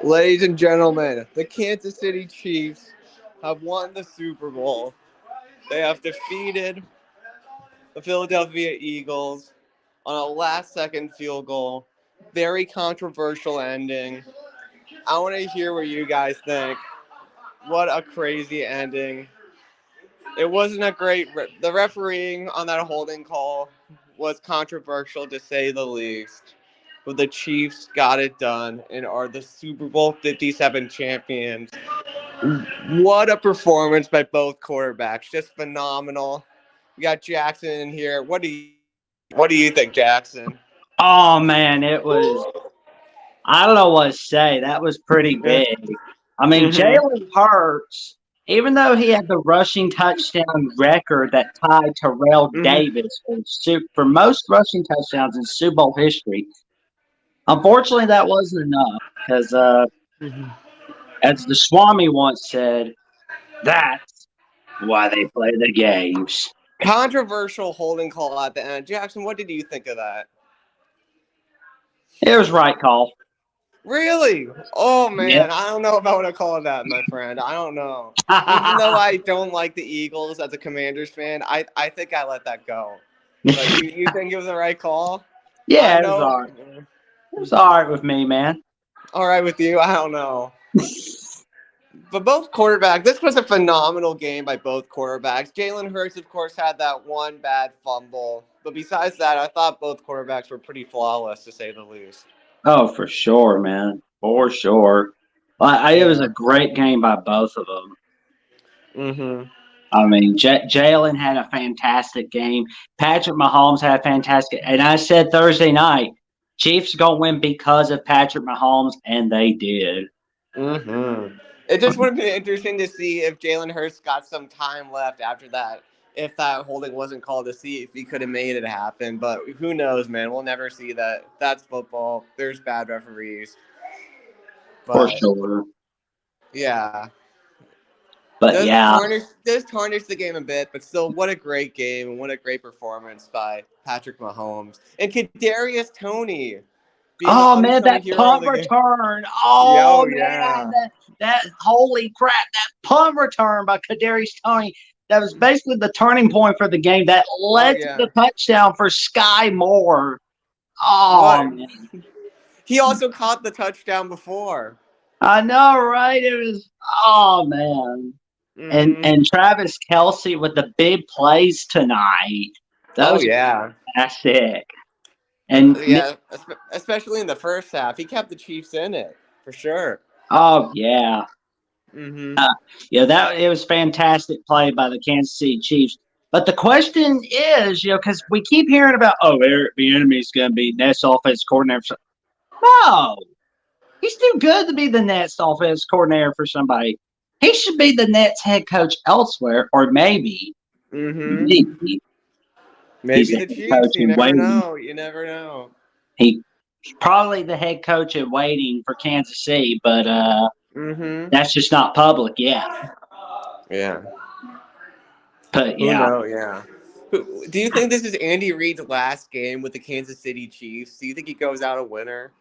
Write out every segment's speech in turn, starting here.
Ladies and gentlemen, the Kansas City Chiefs have won the Super Bowl. They have defeated the Philadelphia Eagles on a last second field goal. Very controversial ending. I want to hear what you guys think. What a crazy ending. It wasn't a great. The refereeing on that holding call was controversial to say the least. But the Chiefs got it done and are the Super Bowl 57 champions. What a performance by both quarterbacks. Just phenomenal. We got Jackson in here. What do you think, Jackson? Oh man, it was. I don't know what to say. That was pretty Yeah. big. I mean, Mm-hmm. Jalen Hurts, even though he had the rushing touchdown record that tied Terrell Mm-hmm. Davis for most rushing touchdowns in Super Bowl history, unfortunately, that wasn't enough because, as the Swami once said, that's why they play the games. Controversial holding call at the end. Jackson, what did you think of that? It was right call. Really? Oh Yep. man, I don't know if I want to call that, my friend. I don't know. Even though I don't like the Eagles as a Commanders fan, I think I let that go. But you think it was the right call? I Yeah, it was know. all right. It was all right with me, man. All right with you. I don't know. But both quarterbacks, this was a phenomenal game by both quarterbacks. Jalen Hurts, of course, had that one bad fumble. But besides that, I thought both quarterbacks were pretty flawless, to say the least. Oh, for sure, man. For sure. It was Yeah. a great game by both of them. Mm-hmm. I mean, Jalen had a fantastic game. Patrick Mahomes had a fantastic. And I said Thursday night, Chiefs gonna win because of Patrick Mahomes, and they did. Mm-hmm. It just would have been interesting to see if Jalen Hurts got some time left after that. If that holding wasn't called, to see if he could have made it happen. But who knows, man? We'll never see that. That's football. There's bad referees. For But sure. yeah, But yeah, does tarnish the game a bit. But still, what a great game and what a great performance by Patrick Mahomes and Kadarius Toney being the oh man, unsung that hero of punt the game. return. Yeah, Oh oh man, yeah. that holy crap, that punt return by Kadarius Toney. That was basically the turning point for the game that Oh led to yeah. the touchdown for Sky Moore. What? Oh man. He also caught the touchdown before. I know, right? It was oh man. Mm-hmm. And Travis Kelsey with the big plays tonight. Oh Those yeah, are fantastic. And yeah. Especially in the first half, he kept the Chiefs in it for sure. oh yeah. Mm-hmm. Yeah, that it was fantastic play by the Kansas City Chiefs. But the question is, because we keep hearing about, oh, Eric Bieniemy's going to be next offense coordinator. No, he's too good to be the next offense coordinator for somebody. He should be the next head coach elsewhere, or Mm-hmm. maybe he's Maybe the the head coach Chiefs. You in never waiting. know. You never know. He's probably the head coach in waiting for Kansas City, but Mm-hmm. that's just not public yet. Yeah. But Who yeah, knows? Yeah. Do you think this is Andy Reid's last game with the Kansas City Chiefs? Do you think he goes out a winner?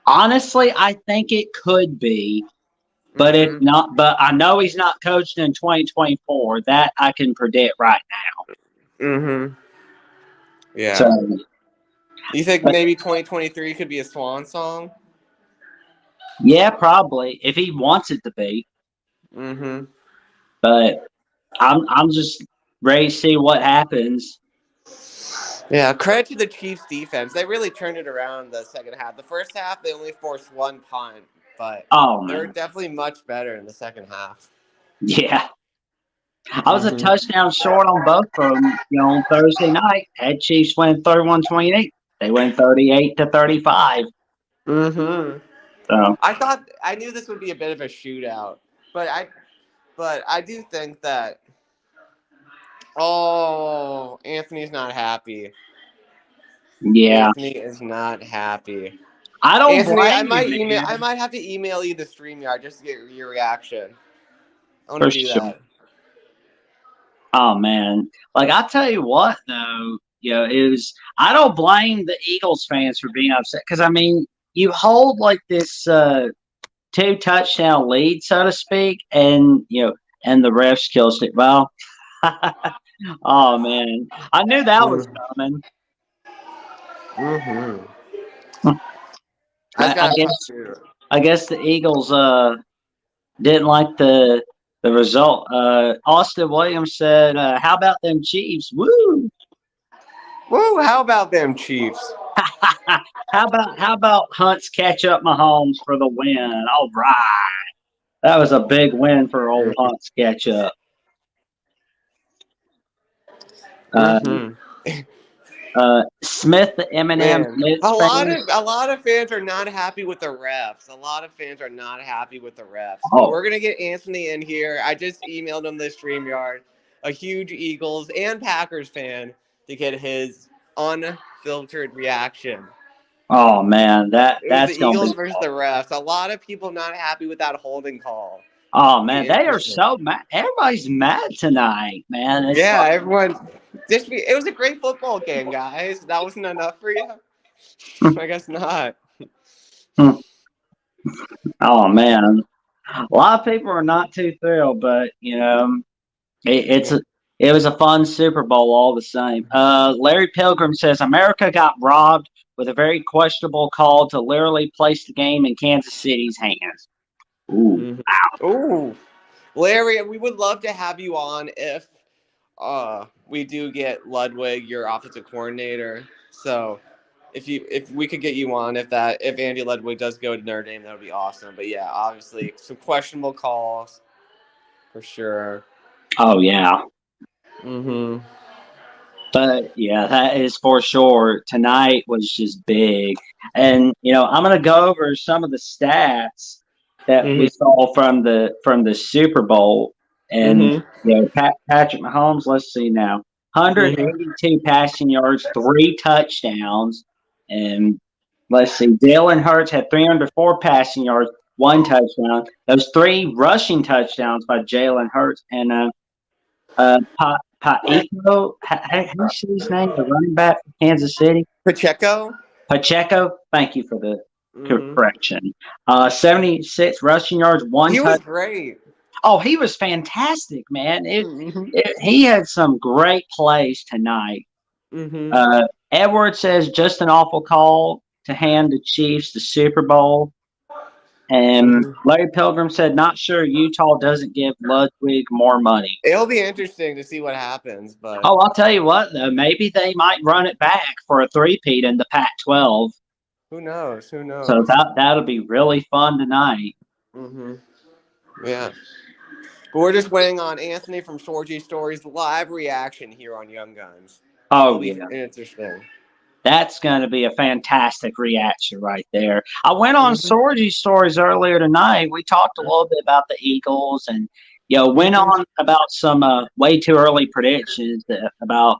honestly, I think it could be. But if Mm-hmm. not, but I know he's not coaching in 2024. That I can predict right now. Mm-hmm. So, Yeah. You think but maybe 2023 could be a swan song? yeah, probably if he wants it to be. Mm-hmm. But I'm just ready to see what happens. Yeah, credit to the Chiefs defense. They really turned it around the second half. The first half they only forced one punt, but Oh they were man, definitely much better in the second half. yeah. I was a Mm-hmm. touchdown short on both of them. On Thursday night, had Chiefs win 31-28. They win 38-35. Mm-hmm. So I knew this would be a bit of a shootout, but I do think that Anthony's not happy. yeah, Anthony is not happy. I don't Anthony, blame you, I man, might have to email you the StreamYard just to get your reaction. I want to for do sure. that. Oh man, like I tell you what though, it was. I don't blame the Eagles fans for being upset because I mean, you hold like this two touchdown lead, so to speak, and and the refs killed it. Well, oh man, I knew that was coming. I guess the Eagles didn't like the result. Austin Williams said, "How about them Chiefs? Woo! Woo! How about them Chiefs? How about Hunt's catch up Mahomes for the win? All right, that was a big win for old Hunt's catch up." Smith, the Eminem. A lot of fans are not happy with the refs. Oh. We're gonna get Anthony in here. I just emailed him the StreamYard, a huge Eagles and Packers fan, to get his unfiltered reaction. Oh man, that's the Eagles versus the refs. A lot of people not happy with that holding call. Oh man, they are so mad. Everybody's mad tonight, man. Everyone. It was a great football game, guys. That wasn't enough for you? I guess not. Oh man, a lot of people are not too thrilled, but it was a fun Super Bowl all the same. Larry Pilgrim says America got robbed with a very questionable call to literally place the game in Kansas City's hands. Ooh, wow. Ooh, Larry, we would love to have you on if we do get Ludwig, your offensive coordinator. So if we could get you on, if Andy Ludwig does go to Notre Dame, that would be awesome. But yeah, obviously some questionable calls for sure. Oh yeah. Mm-hmm. But yeah, that is for sure. Tonight was just big, and I'm gonna go over some of the stats that we saw from the Super Bowl. And Patrick Mahomes, let's see now, 182 passing yards, 3 touchdowns, and let's see, Jalen Hurts had 304 passing yards, 1 touchdown. Those 3 rushing touchdowns by Jalen Hurts and Pacheco, how do you say his name? The running back from Kansas City, Pacheco. Thank you for the correction. 76 rushing yards, 1 touchdown. He was great. Oh, he was fantastic, man. He had some great plays tonight. Edward says just an awful call to hand the Chiefs the Super Bowl. And Larry Pilgrim said, not sure Utah doesn't give Ludwig more money. It'll be interesting to see what happens. But I'll tell you what, though. Maybe they might run it back for a three-peat in the Pac-12. Who knows? So that'll be really fun tonight. Yeah. But we're just waiting on Anthony from Sorgy Stories' live reaction here on Young Guns. Oh, yeah. Interesting. That's going to be a fantastic reaction right there. I went on Sorgy Stories earlier tonight. We talked a little bit about the Eagles and, went on about some way too early predictions about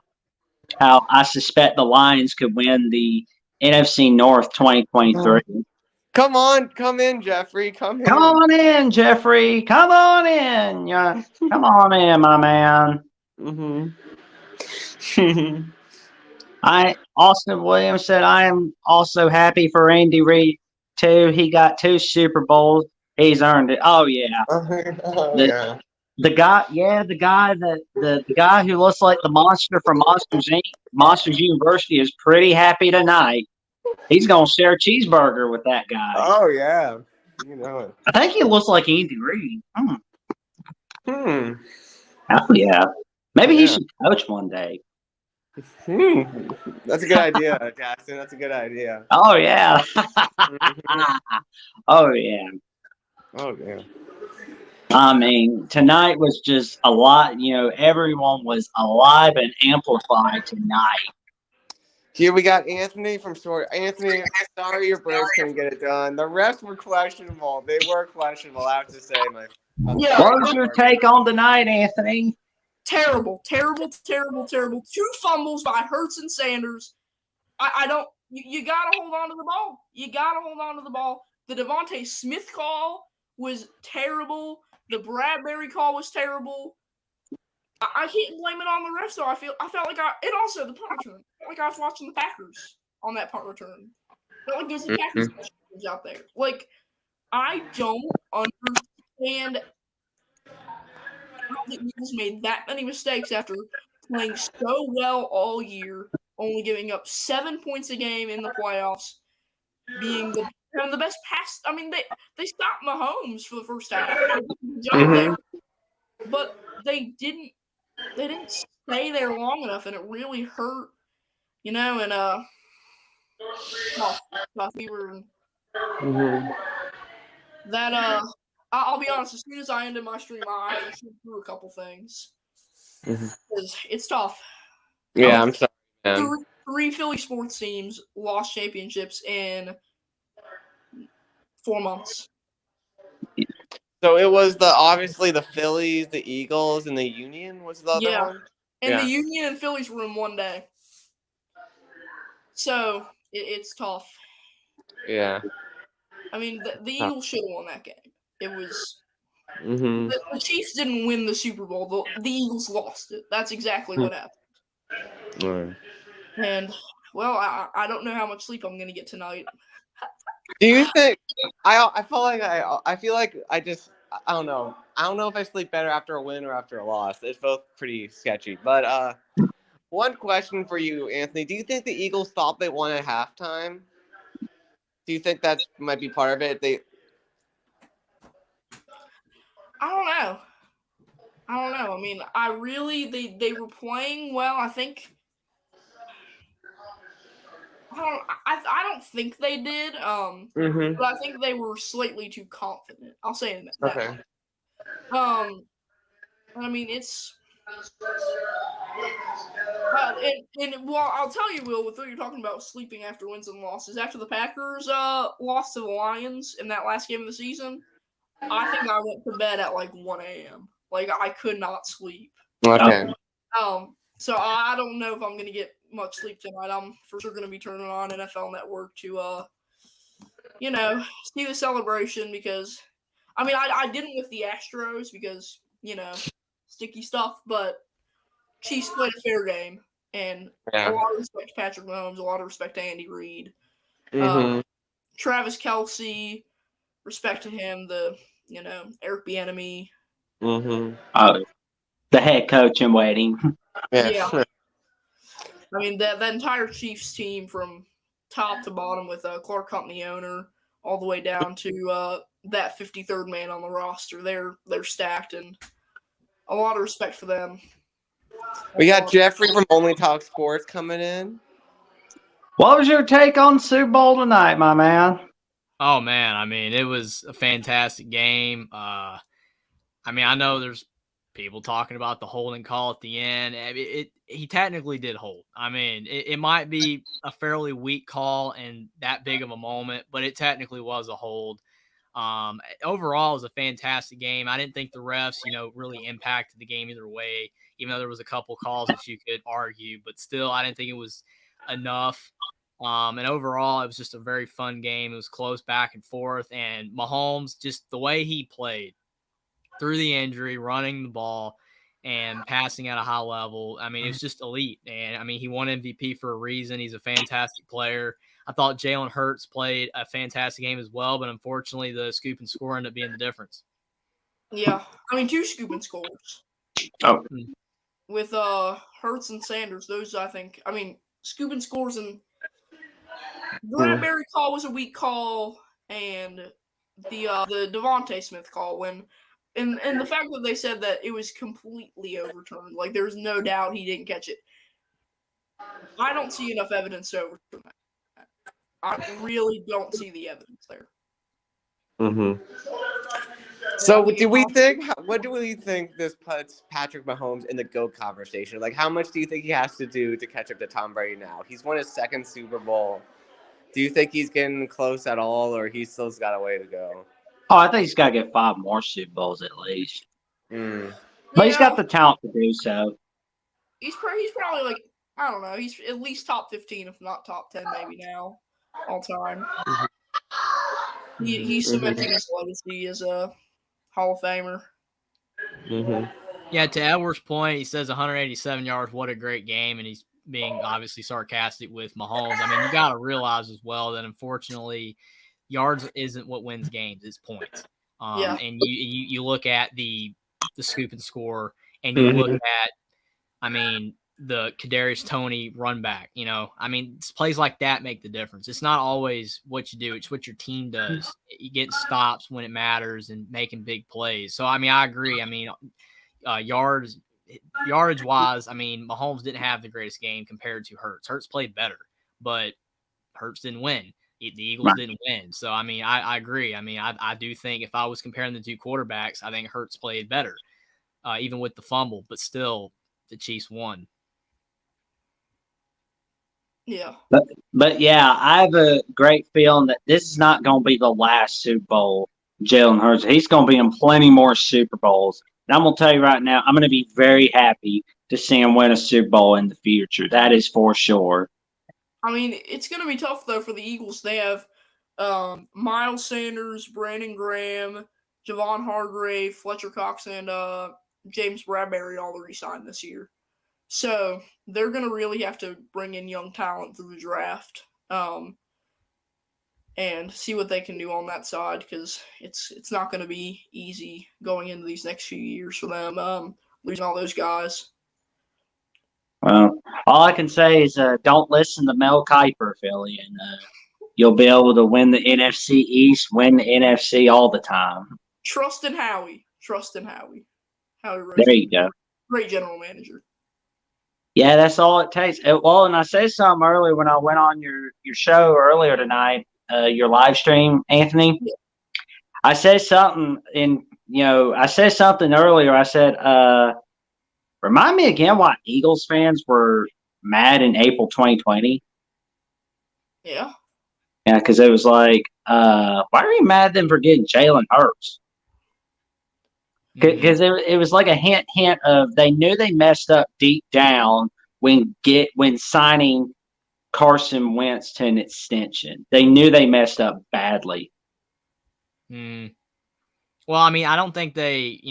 how I suspect the Lions could win the NFC North 2023. Come in, Jeffrey. Come in. Come on in, Jeffrey. Come on in. Yeah. Come on in, my man. Austin Williams said, I am also happy for Andy Reid, too. He got 2 Super Bowls. He's earned it. Oh, yeah. The guy who looks like the monster from Monsters Inc., Monsters University, is pretty happy tonight. He's going to share a cheeseburger with that guy. Oh, yeah. You know it. I think he looks like Andy Reid. Oh, yeah. Maybe he should coach one day. That's a good idea, Jackson. That's a good idea. Oh, yeah. Oh, yeah. Oh, yeah. I mean, tonight was just a lot. Everyone was alive and amplified tonight. Here we got Anthony from Short. Anthony, sorry your Braves couldn't get it done. The refs were questionable. They were questionable, I have to say. What was your take on tonight, Anthony? Terrible. 2 fumbles by Hurts and Sanders. I don't. You got to hold on to the ball. The Devontae Smith call was terrible. The Bradbury call was terrible. I can't blame it on the refs, though. I felt like and also the punt return. I felt like I was watching the Packers on that punt return. I felt like there's a Packers out there. I don't understand how the Eagles made that many mistakes after playing so well all year, only giving up 7 points a game in the playoffs, being having the best pass. I mean, they stopped Mahomes for the first half. They did a good job there, but they didn't stay there long enough, and it really hurt. You know, and we were that I'll be honest. As soon as I ended my stream, I actually threw a couple things. It's tough. Yeah, I'm sorry, man. Three Philly sports teams lost championships in 4 months. So it was obviously the Phillies, the Eagles, and the Union was the other one? And the Union and Phillies were in one day. So it's tough. Yeah. I mean, the Eagles should have won that game. It was Mm-hmm. the Chiefs didn't win the Super Bowl. The Eagles lost it. That's exactly what happened. Right. And well, I don't know how much sleep I'm gonna get tonight. Do you think I feel like I don't know. I don't know if I sleep better after a win or after a loss. It's both pretty sketchy. But one question for you, Anthony. Do you think the Eagles thought they won at halftime? Do you think that might be part of it? I don't know. I mean, they were playing well. I think. I don't think they did. But I think they were slightly too confident. I'll say that. Okay. I mean, it's. Well, I'll tell you, Will, with what you're talking about sleeping after wins and losses. After the Packers lost to the Lions in that last game of the season, I think I went to bed at like 1 a.m. Like I could not sleep. Okay. So I don't know if I'm gonna get much sleep tonight. I'm for sure gonna be turning on NFL Network to see the celebration because I mean I didn't with the Astros because sticky stuff, but Chiefs played a fair game and a lot of respect to Patrick Mahomes, a lot of respect to Andy Reid. Travis Kelce, respect to him, Eric Bieniemy. The head coach in waiting. Yeah. I mean, that entire Chiefs team from top to bottom with Clark Hunt, the owner, all the way down to that 53rd man on the roster. They're stacked, and a lot of respect for them. We got Jeffrey from Only Talk Sports coming in. What was your take on Super Bowl tonight, my man? Oh, man. I mean, it was a fantastic game. I know there's people talking about the holding call at the end. He technically did hold. I mean, it might be a fairly weak call and that big of a moment, but it technically was a hold. Overall, it was a fantastic game. I didn't think the refs, really impacted the game either way, even though there was a couple calls that you could argue, but still, I didn't think it was enough. And overall, it was just a very fun game. It was close back and forth, and Mahomes, just the way he played through the injury, running the ball and passing at a high level. I mean, it was just elite. And I mean, he won MVP for a reason. He's a fantastic player. I thought Jalen Hurts played a fantastic game as well, but unfortunately the scoop and score ended up being the difference. Yeah. I mean, 2 scoop and scores. Oh. With Hurts and Sanders, those scoop and scores and Bradbury call was a weak call, and the Devontae Smith call and the fact that they said that it was completely overturned, like there's no doubt he didn't catch it. I don't see enough evidence to overturn that. I really don't see the evidence there. So what do we think this puts Patrick Mahomes in the GOAT conversation? Like, how much do you think he has to do to catch up to Tom Brady now? He's won his 2nd Super Bowl. Do you think he's getting close at all, or he still's got a way to go? Oh, I think he's got to get 5 more Super Bowls at least. But he's got the talent to do so. He's probably like, I don't know, he's at least top 15, if not top 10 maybe now, all time. He's cementing his legacy as a Hall of Famer. Yeah, to Edwards' point, he says 187 yards, what a great game, and he's being obviously sarcastic with Mahomes. I mean, you got to realize as well that unfortunately yards isn't what wins games; it's points. Yeah. And you look at the scoop and score, and you look at, I mean, the Kadarius Toney run back. I mean, plays like that make the difference. It's not always what you do; it's what your team does. You get stops when it matters and making big plays. So, I mean, I agree. I mean, yardage wise, I mean, Mahomes didn't have the greatest game compared to Hurts. Hurts played better, but Hurts didn't win. The Eagles didn't win. So, I mean, I agree. I mean, I do think if I was comparing the two quarterbacks, I think Hurts played better, even with the fumble, but still the Chiefs won. Yeah. But yeah, I have a great feeling that this is not going to be the last Super Bowl Jalen Hurts. He's going to be in plenty more Super Bowls. And I'm going to tell you right now, I'm going to be very happy to see him win a Super Bowl in the future. That is for sure. I mean, it's going to be tough, though, for the Eagles. They have Miles Sanders, Brandon Graham, Javon Hargrave, Fletcher Cox, and James Bradbury all re-signed this year. So they're going to really have to bring in young talent through the draft and see what they can do on that side, because it's not going to be easy going into these next few years for them, losing all those guys. Well, all I can say is don't listen to Mel Kiper, Philly, and you'll be able to win the NFC East, win the NFC all the time. Trust in Howie. Howie Roseman. There you go. Great general manager. Yeah, that's all it takes. Well, and I said something earlier when I went on your show earlier tonight, your live stream, Anthony. Yeah. I said something earlier. I said, remind me again why Eagles fans were mad in April 2020. Yeah. Yeah, because it was like, why are you mad at them for getting Jalen Hurts? Because it was like a hint of they knew they messed up deep down when signing Carson Wentz to an extension. They knew they messed up badly. Well, I mean, I don't think they,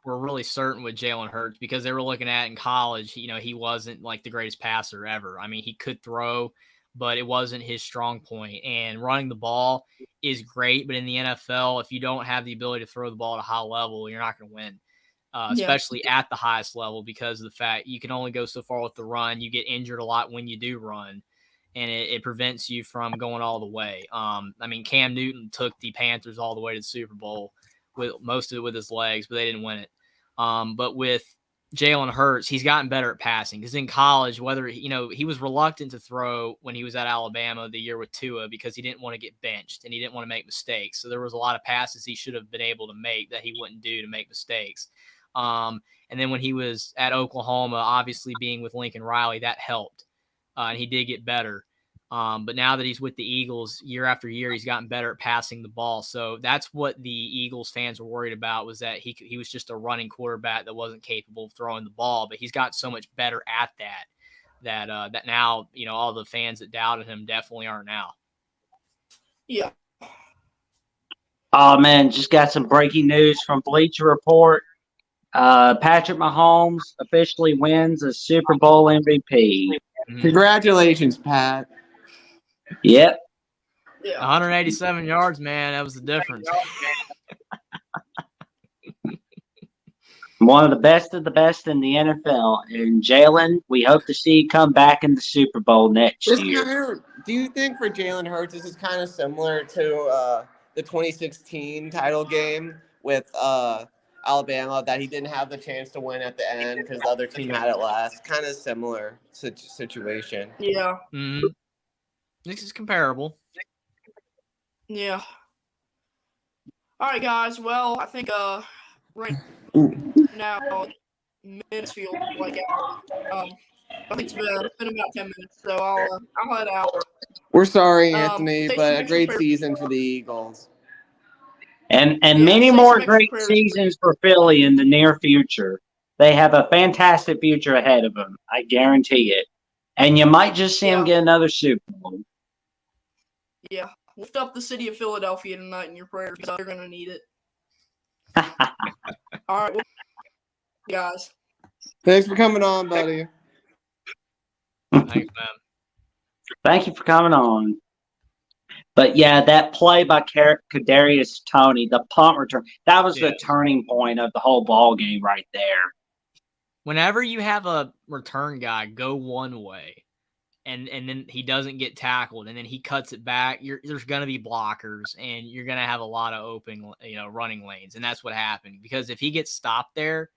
were really certain with Jalen Hurts, because they were looking at in college, he wasn't like the greatest passer ever. I mean, he could throw, but it wasn't his strong point. And running the ball is great, but in the NFL, if you don't have the ability to throw the ball at a high level, you're not going to win, especially at the highest level, because of the fact you can only go so far with the run. You get injured a lot when you do run, and it prevents you from going all the way. I mean, Cam Newton took the Panthers all the way to the Super Bowl, with most of it with his legs, but they didn't win it. But with Jalen Hurts, he's gotten better at passing, because in college, he was reluctant to throw when he was at Alabama the year with Tua, because he didn't want to get benched and he didn't want to make mistakes. So there was a lot of passes he should have been able to make that he wouldn't do to make mistakes. And then when he was at Oklahoma, obviously being with Lincoln Riley, that helped, and he did get better. But now that he's with the Eagles, year after year, he's gotten better at passing the ball. So that's what the Eagles fans were worried about, was that he was just a running quarterback that wasn't capable of throwing the ball. But he's got so much better at that now, all the fans that doubted him definitely are now. Yeah. Oh, man, just got some breaking news from Bleacher Report. Patrick Mahomes officially wins a Super Bowl MVP. Congratulations, Pat. Yep. Yeah. 187 yards, man. That was the difference. One of the best in the NFL. And Jalen, we hope to see you come back in the Super Bowl next year. Do you think for Jalen Hurts, this is kind of similar to the 2016 title game with Alabama, that he didn't have the chance to win at the end because the other team had it last? Kind of similar situation. Yeah. Mm-hmm. This is comparable. Yeah. All right, guys. Well, I think right now minutes feel like I think it's been about 10 minutes, so I'll head out. We're sorry, Anthony, Stacey, but a make great some season for the Eagles. And Yeah, many Stacey, more make great some prayers. seasons for Philly in the near future. They have a fantastic future ahead of them. I guarantee it. And you might just see them get another Super Bowl. Yeah. Lift up the city of Philadelphia tonight in your prayers, because they're going to need it. All right, well, guys. Thanks for coming on, buddy. Thanks, man. Thank you for coming on. But yeah, that play by Kadarius Toney, the punt return, that was Yeah. the turning point of the whole ball game right there. Whenever you have a return guy go one way and then he doesn't get tackled and then he cuts it back, there's going to be blockers and you're going to have a lot of open, running lanes. And that's what happened, because if he gets stopped there,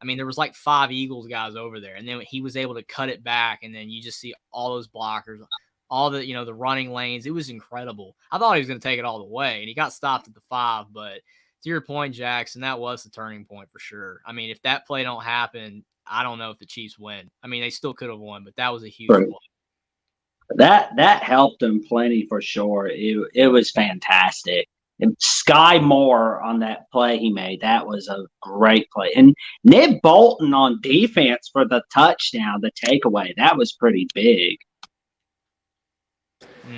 I mean, there was like 5 Eagles guys over there, and then he was able to cut it back, and then you just see all those blockers, all the, the running lanes. It was incredible. I thought he was going to take it all the way, and he got stopped at the 5, but to your point, Jackson, that was the turning point for sure. I mean, if that play don't happen, I don't know if the Chiefs win. I mean, they still could have won, but that was a huge Right. play. That helped them plenty for sure. It was fantastic. And Sky Moore on that play he made, that was a great play. And Nick Bolton on defense for the touchdown, the takeaway, that was pretty big.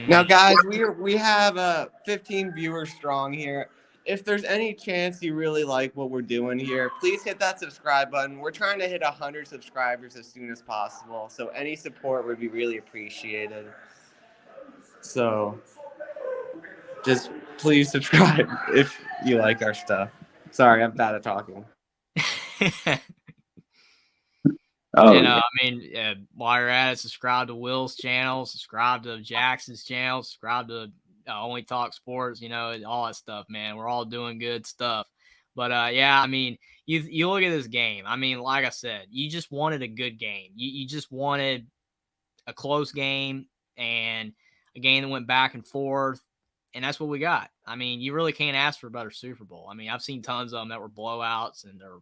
Now, guys, we have 15 viewers strong here. If there's any chance you really like what we're doing here, please hit that subscribe button. We're trying to hit 100 subscribers as soon as possible, so any support would be really appreciated. So just please subscribe if you like our stuff. Sorry, I'm bad at talking. I mean, while you're at it, subscribe to Will's channel, subscribe to Jackson's channel, subscribe to Only Talk Sports, all that stuff, man. We're all doing good stuff. But yeah, I mean, you look at this game. I mean, like I said, you just wanted a good game. You just wanted a close game and a game that went back and forth, and that's what we got. I mean, you really can't ask for a better Super Bowl. I mean, I've seen tons of them that were blowouts and they're,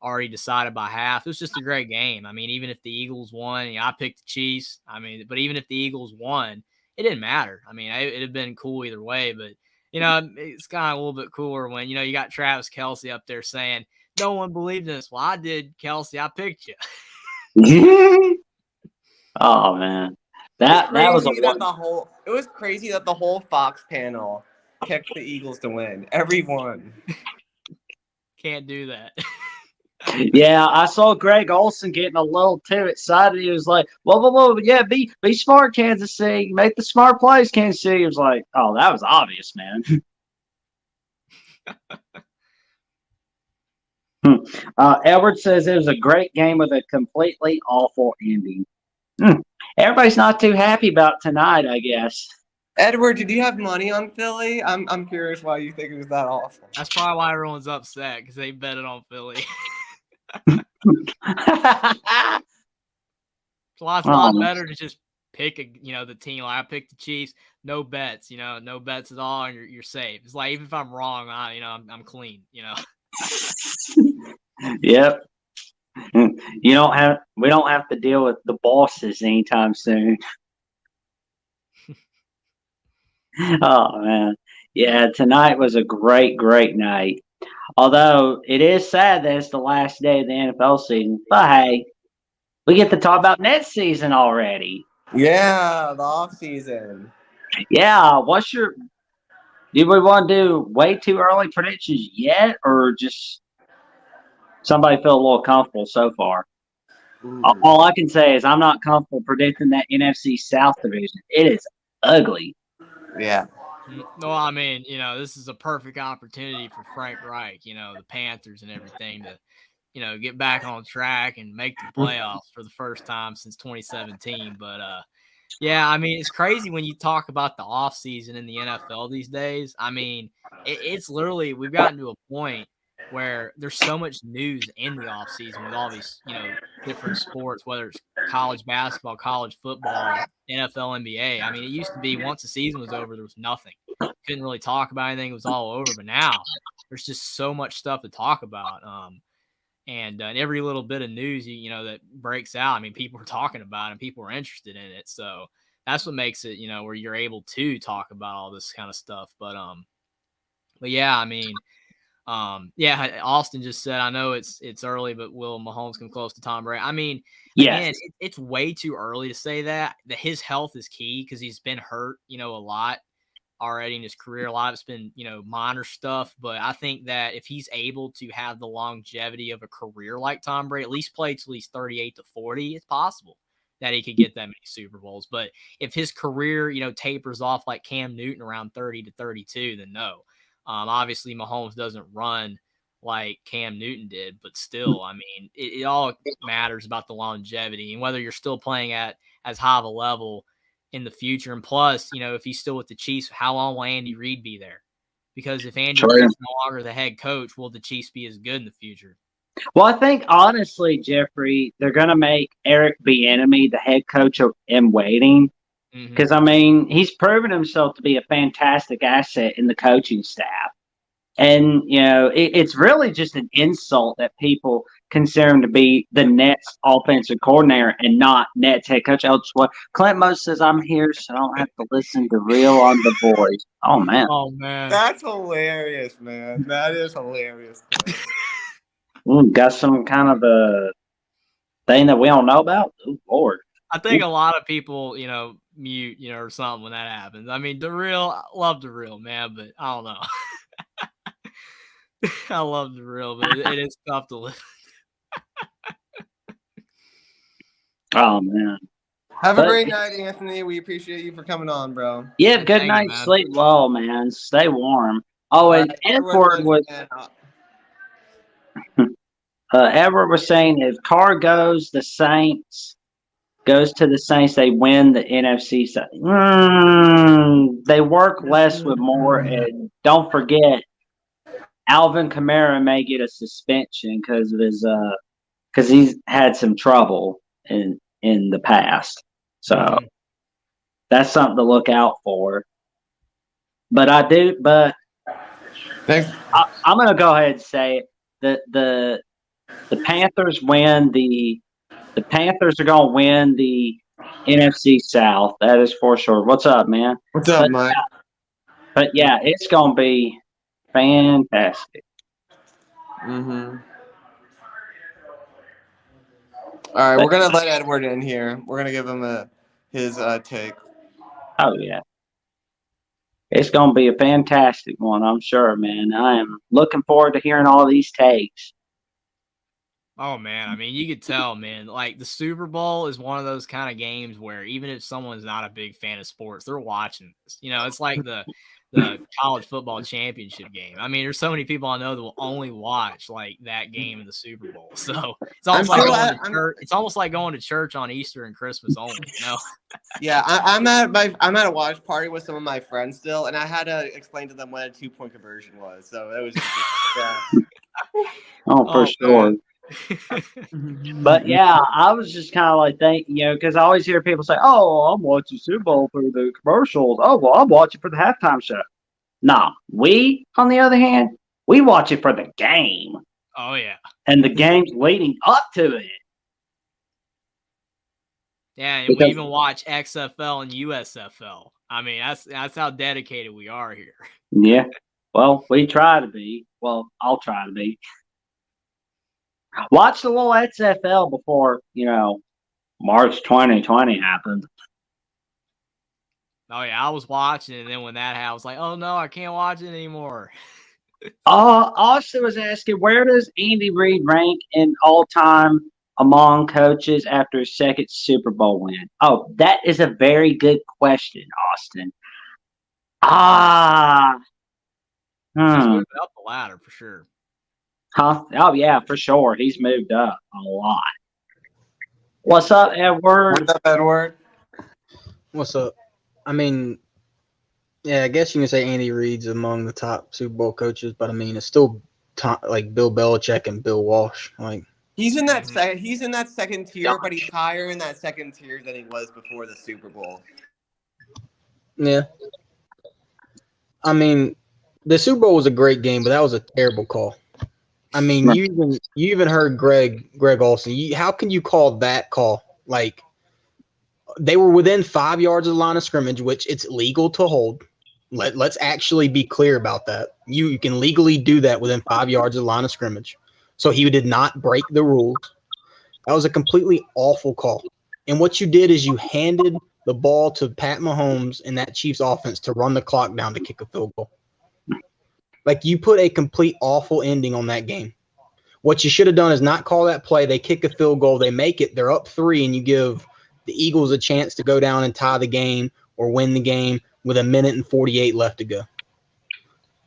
already decided by half. It was just a great game. I mean, even if the Eagles won, I picked the Chiefs. I mean, but even if the Eagles won, it didn't matter. I mean, it'd have been cool either way, but it's kind of a little bit cooler when, you got Travis Kelce up there saying, no one believed in us. Well, I did, Kelce. I picked you. Oh man. That was it was crazy that the whole Fox panel picked the Eagles to win. Everyone. Can't do that. Yeah, I saw Greg Olson getting a little too excited. He was like, whoa, yeah, be smart, Kansas City. Make the smart plays, Kansas City. He was like, oh, that was obvious, man. Edward says it was a great game with a completely awful ending. Everybody's not too happy about tonight, I guess. Edward, did you have money on Philly? I'm curious why you think it was that awful. That's probably why everyone's upset, because they betted on Philly. It's a lot better to just pick the team. Like I picked the Chiefs, no bets, no bets at all, and you're safe. It's like even if I'm wrong, I'm clean, Yep. We don't have to deal with the bosses anytime soon. Oh man. Yeah, tonight was a great night. Although it is sad that it's the last day of the NFL season. But hey, we get to talk about next season already. Yeah, the off season. Yeah, do we want to do way too early predictions yet, or just somebody feel a little comfortable so far? All I can say is I'm not comfortable predicting that NFC South division. It is ugly. Yeah. No, I mean, this is a perfect opportunity for Frank Reich, the Panthers and everything to, get back on track and make the playoffs for the first time since 2017. But, yeah, I mean, it's crazy when you talk about the offseason in the NFL these days. I mean, it's literally, we've gotten to a point where there's so much news in the offseason with all these, different sports, whether it's college basketball, college football, NFL, NBA. I mean, it used to be once the season was over, there was nothing. Couldn't really talk about anything. It was all over. But now there's just so much stuff to talk about. And every little bit of news, that breaks out, I mean, people are talking about it and people are interested in it. So that's what makes it, where you're able to talk about all this kind of stuff. But yeah, I mean, yeah, Austin just said, I know it's early, but will Mahomes come close to Tom Brady? I mean, again, it's way too early to say that his health is key because he's been hurt, a lot already in his career. A lot of it's been, minor stuff, but I think that if he's able to have the longevity of a career like Tom Brady, at least play till he's 38 to 40, it's possible that he could get that many Super Bowls. But if his career, tapers off like Cam Newton around 30 to 32, then no. Obviously, Mahomes doesn't run like Cam Newton did, but still, I mean, it all matters about the longevity and whether you're still playing at as high of a level in the future. And plus, if he's still with the Chiefs, how long will Andy Reid be there? Because if Andy Reid's no longer the head coach, will the Chiefs be as good in the future? Well, I think honestly, Jeffrey, they're going to make Eric Bieniemy the head coach in waiting because I mean he's proven himself to be a fantastic asset in the coaching staff, and it's really just an insult that people consider him to be the Nets offensive coordinator and not Nets head coach. Clint Mose says, "I'm here, so I don't have to listen to Real on the Voice." Oh man, that's hilarious, man. That is hilarious. Got some kind of a thing that we don't know about? Oh, Lord. I think a lot of people, mute, or something when that happens. I mean, I love the real, man, but I don't know. I love the real, but it is tough to live. Oh, man. Have a great night, Anthony. We appreciate you for coming on, bro. Yeah, good night. Sleep well, man. Stay warm. Oh, and Edward was... Edward was saying if Carr goes to the Saints, they win the NFC side. They work less with more, and don't forget, Alvin Kamara may get a suspension because of his because he's had some trouble in the past. So that's something to look out for. But I'm gonna go ahead and say it. The Panthers win the Panthers are gonna win the NFC South. That is for sure. What's up, man? What's up, Mike? But yeah, it's gonna be fantastic. All right, we're gonna let Edward in here. We're gonna give him his take. Oh yeah. It's going to be a fantastic one, I'm sure, man. I am looking forward to hearing all these takes. Oh, man. I mean, you could tell, man. Like, the Super Bowl is one of those kind of games where even if someone's not a big fan of sports, they're watching this. It's like the college football championship game. I mean, there's so many people I know that will only watch, like, that game in the Super Bowl. So it's almost like going to church. It's almost like going to church on Easter and Christmas only, Yeah, I'm at a watch party with some of my friends still, and I had to explain to them what a 2-point conversion was. So it was for sure. But yeah, I was just kind of like thinking, because I always hear people say, "Oh, I'm watching Super Bowl through the commercials." Oh, well, I'm watching for the halftime show. No, we, on the other hand, we watch it for the game. Oh yeah, and the games leading up to it. Yeah, and we even watch XFL and USFL. I mean, that's how dedicated we are here. Yeah, well, we try to be. Well, I'll try to be. Watch the little XFL before, March 2020 happened. Oh, yeah, I was watching, and then when that happened, I was like, oh, no, I can't watch it anymore. Austin was asking, where does Andy Reid rank in all-time among coaches after his second Super Bowl win? Oh, that is a very good question, Austin. He's moving up the ladder for sure. Huh? Oh, yeah, for sure. He's moved up a lot. What's up, Edward? What's up, Edward? What's up? I mean, yeah, I guess you can say Andy Reid's among the top Super Bowl coaches, but I mean, it's still like Bill Belichick and Bill Walsh. Like he's in that second tier, but he's higher in that second tier than he was before the Super Bowl. Yeah. I mean, the Super Bowl was a great game, but that was a terrible call. I mean, you even heard Greg Olsen. How can you call that call? Like, they were within 5 yards of the line of scrimmage, which it's legal to hold. Let's actually be clear about that. You can legally do that within 5 yards of the line of scrimmage. So he did not break the rules. That was a completely awful call. And what you did is you handed the ball to Pat Mahomes and that Chiefs offense to run the clock down to kick a field goal. Like, you put a complete awful ending on that game. What you should have done is not call that play. They kick a field goal. They make it. They're up 3, and you give the Eagles a chance to go down and tie the game or win the game with 1:48 left to go.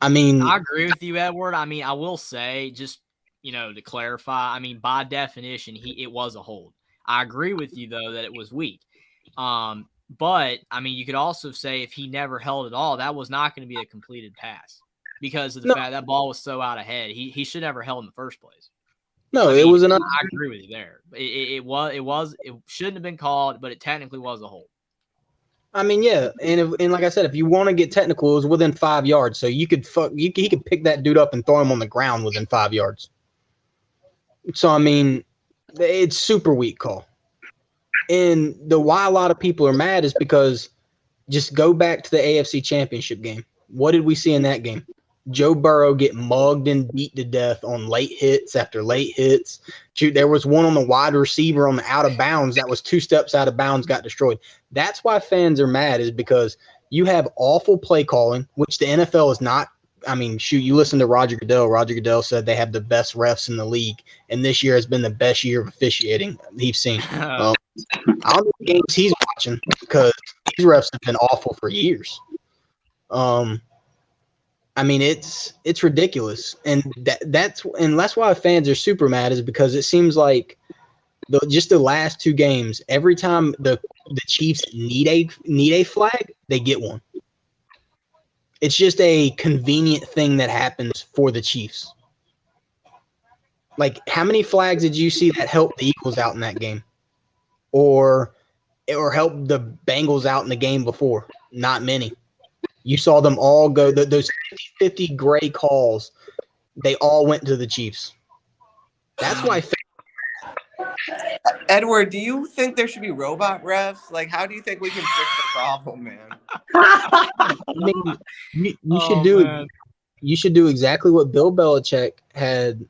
I mean, I agree with you, Edward. I mean, I will say, just to clarify, I mean, by definition, it was a hold. I agree with you though that it was weak. But I mean, you could also say if he never held at all, that was not going to be a completed pass because of the fact that ball was so out ahead. He should never held in the first place. no, I it was an. I agree with you there. It shouldn't have been called, but it technically was a hold. I mean, yeah, and like I said, if you want to get technical, it was within 5 yards, so he could pick that dude up and throw him on the ground within 5 yards. So I mean, it's super weak call. And why a lot of people are mad is because just go back to the AFC Championship game. What did we see in that game? Joe Burrow get mugged and beat to death on late hits after late hits. Shoot, there was one on the wide receiver on the out of bounds that was 2 steps out of bounds, got destroyed. That's why fans are mad, is because you have awful play calling, which the NFL is not. I mean, shoot, you listen to Roger Goodell. Roger Goodell said they have the best refs in the league, and this year has been the best year of officiating he's seen. I don't know the games he's watching because these refs have been awful for years. I mean, it's ridiculous, and that's why fans are super mad, is because it seems like just the last 2 games, every time the Chiefs need a flag, they get one. It's just a convenient thing that happens for the Chiefs. Like, how many flags did you see that helped the Eagles out in that game, or helped the Bengals out in the game before? Not many. You saw them all go, those 50 gray calls, they all went to the Chiefs. That's why. Edward, do you think there should be robot refs? Like, how do you think we can fix the problem, man? I mean, you should do exactly what Bill Belichick had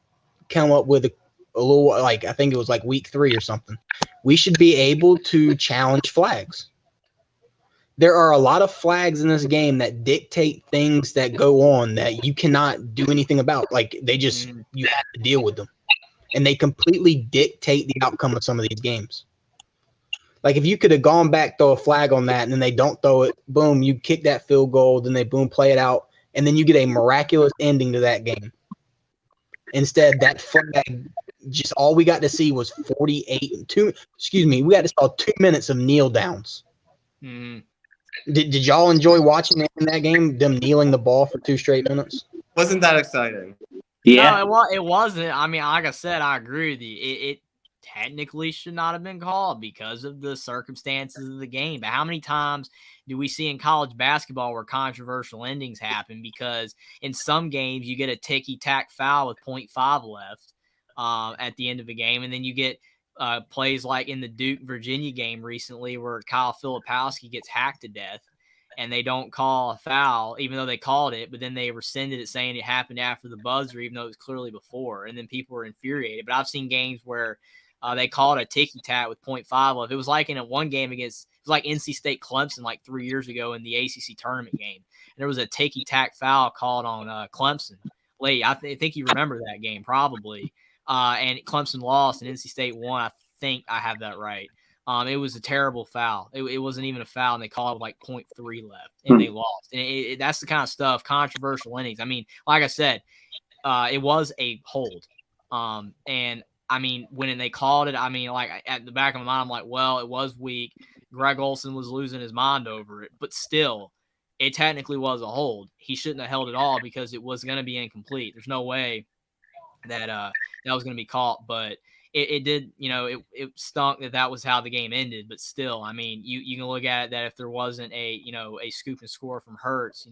come up with a little, like, I think it was like week 3 or something. We should be able to challenge flags. There are a lot of flags in this game that dictate things that go on that you cannot do anything about. Like, you have to deal with them. And they completely dictate the outcome of some of these games. Like, if you could have gone back, throw a flag on that, and then they don't throw it, boom, you kick that field goal, then they boom, play it out, and then you get a miraculous ending to that game. Instead, that flag, just all we got to see was we got to saw 2 minutes of kneel downs. Mm. Did y'all enjoy watching that game, them kneeling the ball for 2 straight minutes? Wasn't that exciting? Yeah. No, it wasn't. I mean, like I said, I agree with you. It technically should not have been called because of the circumstances of the game. But how many times do we see in college basketball where controversial endings happen? Because in some games you get a ticky-tack foul with 0.5 left at the end of the game, and then you get plays like in the Duke-Virginia game recently where Kyle Filipowski gets hacked to death. And they don't call a foul, even though they called it, but then they rescinded it saying it happened after the buzzer, even though it was clearly before. And then people were infuriated. But I've seen games where they called a ticky-tack with 0.5 left. It was like in one game it was like NC State Clemson like 3 years ago in the ACC tournament game. And there was a ticky-tack foul called on Clemson late. I think you remember that game probably. And Clemson lost and NC State won. I think I have that right. It was a terrible foul. It wasn't even a foul, and they called it like 0.3 left, and they lost. And that's the kind of stuff, controversial innings. I mean, like I said, it was a hold. And, I mean, when they called it, I mean, like at the back of my mind, I'm like, well, it was weak. Greg Olsen was losing his mind over it. But still, it technically was a hold. He shouldn't have held it all because it was going to be incomplete. There's no way that that was going to be caught, but it did, it stunk that was how the game ended. But still, I mean, you can look at it that if there wasn't a scoop and score from Hurts,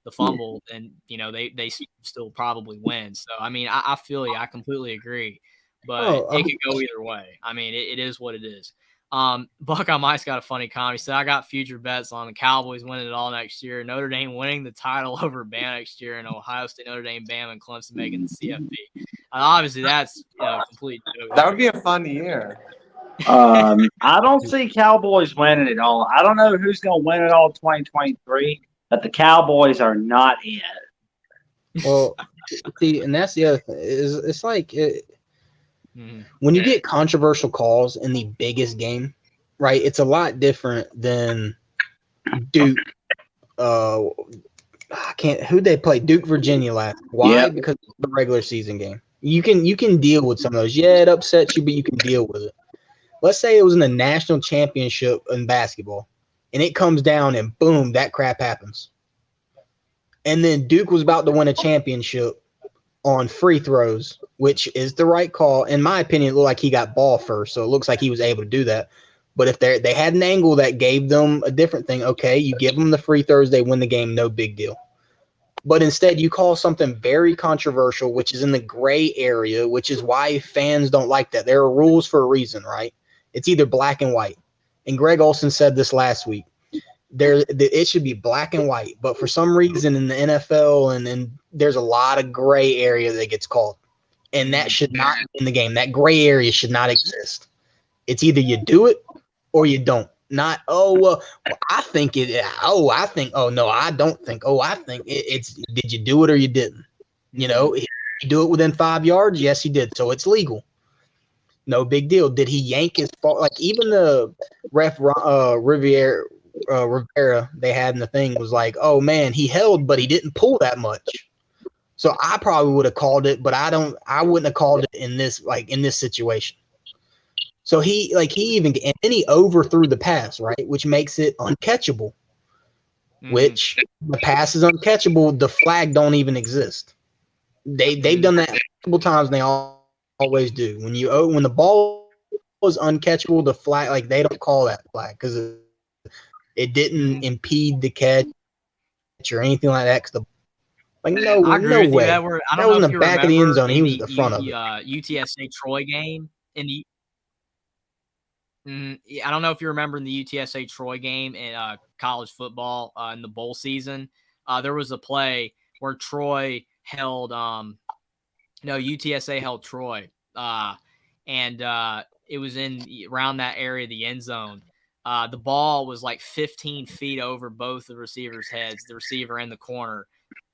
the fumble, then, they still probably win. So, I mean, I feel you. I completely agree. But it could go either way. I mean, it is what it is. Buckeye Mike's got a funny comment. He said, I got future bets on the Cowboys winning it all next year, Notre Dame winning the title over Bama next year, and Ohio State, Notre Dame, Bama, and Clemson making the CFP. Obviously, that's complete joke. That would be a fun year. I don't see Cowboys winning it all. I don't know who's going to win it all 2023, but the Cowboys are not in. Well, see, and that's the other thing. It's like when you get controversial calls in the biggest game, right? It's a lot different than Duke. I can't. Who they play? Duke, Virginia last. Why? Yep. Because it's the regular season game. You can deal with some of those. Yeah, it upsets you, but you can deal with it. Let's say it was in the national championship in basketball, and it comes down and boom, that crap happens. And then Duke was about to win a championship on free throws, which is the right call. In my opinion, it looked like he got ball first, so it looks like he was able to do that. But if they had an angle that gave them a different thing, okay, you give them the free throws, they win the game, no big deal. But instead, you call something very controversial, which is in the gray area, which is why fans don't like that. There are rules for a reason, right? It's either black and white. And Greg Olson said this last week. It should be black and white. But for some reason in the NFL and there's a lot of gray area that gets called. And that should not be in the game. That gray area should not exist. It's either you do it or you don't. Not, I think it. I think. Oh, no, I don't think. I think it's. Did you do it or you didn't? You know, if you do it within 5 yards, yes, he did. So it's legal. No big deal. Did he yank his ball? Like even the ref Rivera they had in the thing was like, oh man, he held, but he didn't pull that much. So I probably would have called it, but I wouldn't have called it in this situation. So he even and then he overthrew the pass, right, which makes it uncatchable. Which the pass is uncatchable, the flag don't even exist. They've done that multiple times, and they always do. When the ball was uncatchable, the flag, like, they don't call that flag because it didn't impede the catch or anything like that. No way. That was in the back of the end zone. He was at the front of it. UTSA Troy game in the. I don't know if you remember in the UTSA Troy game in college football in the bowl season. There was a play where Troy held UTSA held Troy. And it was around that area, the end zone. The ball was like 15 feet over both the receivers' heads, the receiver and the corner.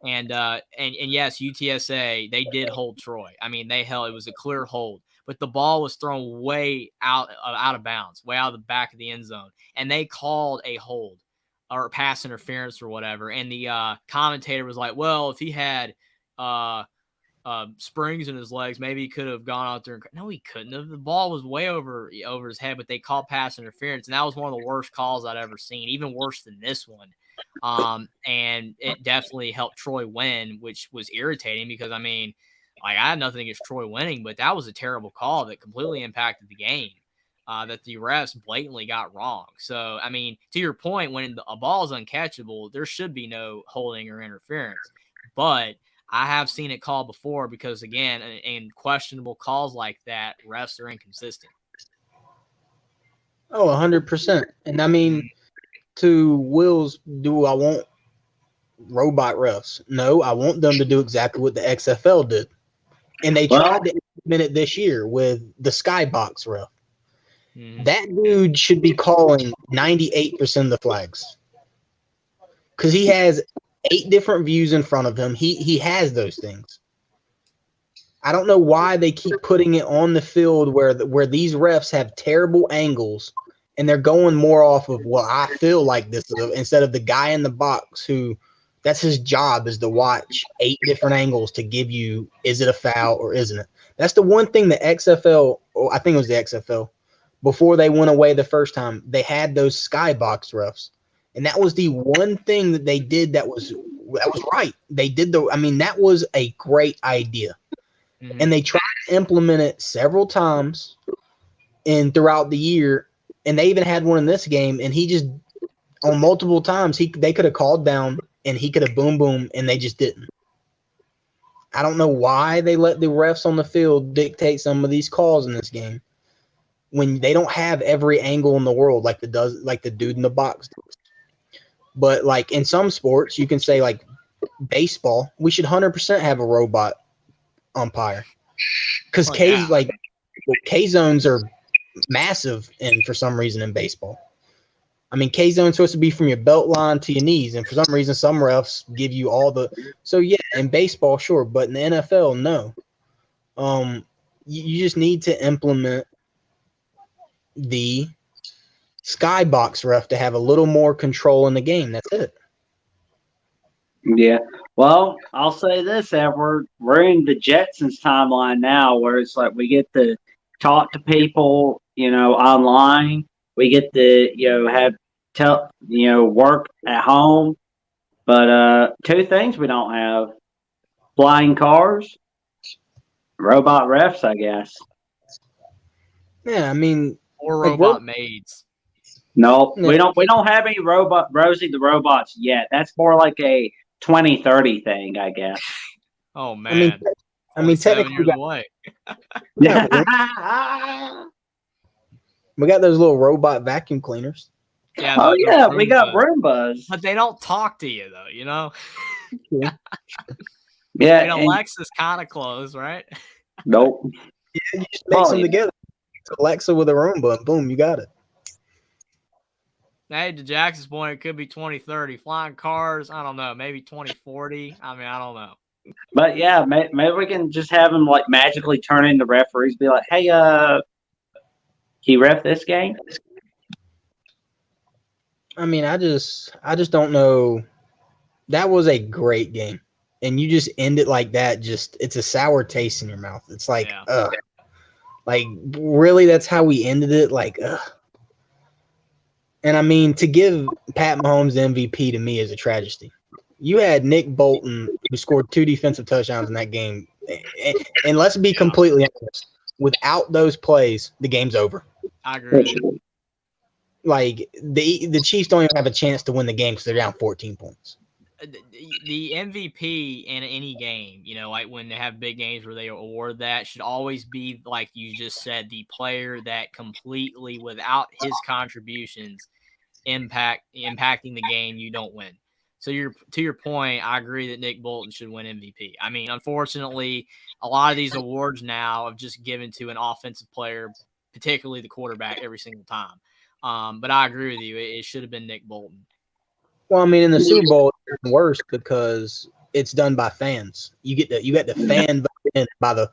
And yes, UTSA, they did hold Troy. I mean, it was a clear hold. But the ball was thrown way out of bounds, way out of the back of the end zone. And they called a hold or pass interference or whatever. And the commentator was like, well, if he had springs in his legs, maybe he could have gone out there. No, he couldn't have. The ball was way over his head, but they called pass interference. And that was one of the worst calls I'd ever seen, even worse than this one. And it definitely helped Troy win, which was irritating because, I mean, like, I had nothing against Troy winning, but that was a terrible call that completely impacted the game that the refs blatantly got wrong. So, I mean, to your point, when a ball is uncatchable, there should be no holding or interference. But I have seen it called before because, again, in questionable calls like that, refs are inconsistent. Oh, 100%. And, I mean, to Will's, do I want robot refs? No, I want them to do exactly what the XFL did. And they tried to implement it this year with the skybox ref. That dude should be calling 98% of the flags because he has 8 different views in front of him. He has those things. I don't know why they keep putting it on the field where these refs have terrible angles and they're going more off of, well, I feel like this instead of the guy in the box who – that's his job, is to watch 8 different angles to give you, is it a foul or isn't it? That's the one thing the XFL, or I think it was the XFL, before they went away the first time, they had those skybox refs. And that was the one thing that they did that was right. They did that was a great idea. And they tried to implement it several times throughout the year. And they even had one in this game, and he just, on multiple times, they could have called down and he could have boom, and they just didn't. I don't know why they let the refs on the field dictate some of these calls in this game when they don't have every angle in the world like the dude in the box does. But like in some sports, you can say like baseball, we should 100% have a robot umpire because K zones are massive, and for some reason in baseball. I mean, K zone's supposed to be from your belt line to your knees, and for some reason, some refs give you all the. So yeah, in baseball, sure, but in the NFL, no. You just need to implement the skybox ref to have a little more control in the game. That's it. Yeah. Well, I'll say this, Edward. We're in the Jetsons timeline now where it's like we get to talk to people, online. We get to, work at home. But two things we don't have: flying cars, robot refs, I guess. Yeah, I mean, Or like, robot maids. No, No. we don't have any Rosie the robots yet. That's more like a 2030 thing, I guess. Oh I mean, man. I mean, 7 technically, years away. we got those little robot vacuum cleaners. Yeah, Oh the yeah, we got Roombas. Roombas. But they don't talk to you though, Yeah, I mean, and- Alexa's kind of close, right? nope. You just mix Oh, them yeah. together. It's Alexa with a Roomba, and boom, you got it. Hey, to Jackson's point, it could be 2030. Flying cars, I don't know, maybe 2040. I mean, I don't know. But yeah, maybe we can just have them like magically turn into referees. Be like, hey, can you ref this game? I mean, I just don't know. That was a great game, and you just end it like that. Just it's a sour taste in your mouth. It's like, Yeah. ugh. Like, really, that's how we ended it. Like, ugh. And I mean, to give Pat Mahomes the MVP to me is a tragedy. You had Nick Bolton, who scored 2 defensive touchdowns in that game, and let's be completely honest. Without those plays, the game's over. I agree with you. Like the Chiefs don't even have a chance to win the game because they're down 14 points. The MVP in any game, like when they have big games where they award that, should always be, like you just said, the player that completely, without his contributions, impacting the game, you don't win. So to your point, I agree that Nick Bolton should win MVP. I mean, unfortunately, a lot of these awards now have just given to an offensive player, particularly the quarterback, every single time. But I agree with you. It should have been Nick Bolton. Well, I mean, in the Super Bowl, it's worse because it's done by fans. You get the fan vote in by the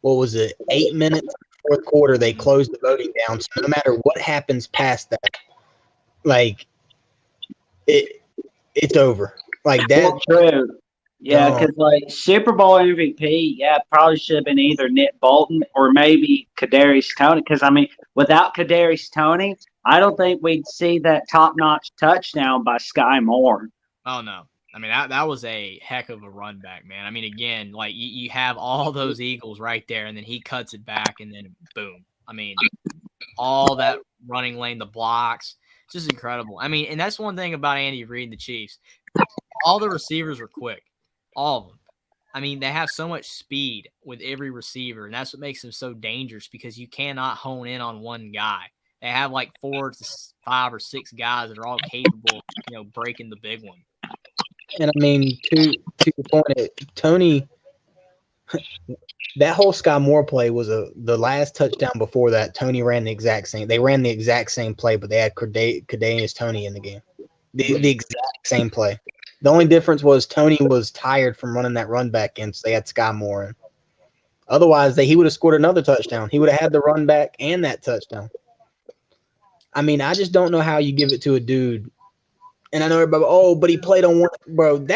8 minutes fourth quarter they close the voting down. So no matter what happens past that, like it's over. Like that. That's true. Yeah, because like Super Bowl MVP, probably should have been either Nick Bolton or maybe Kadarius Toney. Because I mean, without Kadarius Toney, I don't think we'd see that top-notch touchdown by Sky Moore. Oh no, I mean that was a heck of a run back, man. I mean, again, like you have all those Eagles right there, and then he cuts it back, and then boom. I mean, all that running lane, the blocks, it's just incredible. I mean, and that's one thing about Andy Reid and the Chiefs. All the receivers were quick. All of them. I mean, they have so much speed with every receiver, and that's what makes them so dangerous because you cannot hone in on one guy. They have like 4 to 5 or 6 guys that are all capable of, breaking the big one. And I mean, to your point, Tony, that whole Sky Moore play was the last touchdown before that. Tony ran the exact same. They ran the exact same play, but they had Kadarius Toney in the game. The exact same play. The only difference was Tony was tired from running that run back in, so they had Sky Moore in. Otherwise, he would have scored another touchdown. He would have had the run back and that touchdown. I mean, I just don't know how you give it to a dude. And I know everybody, but he played on one. Bro,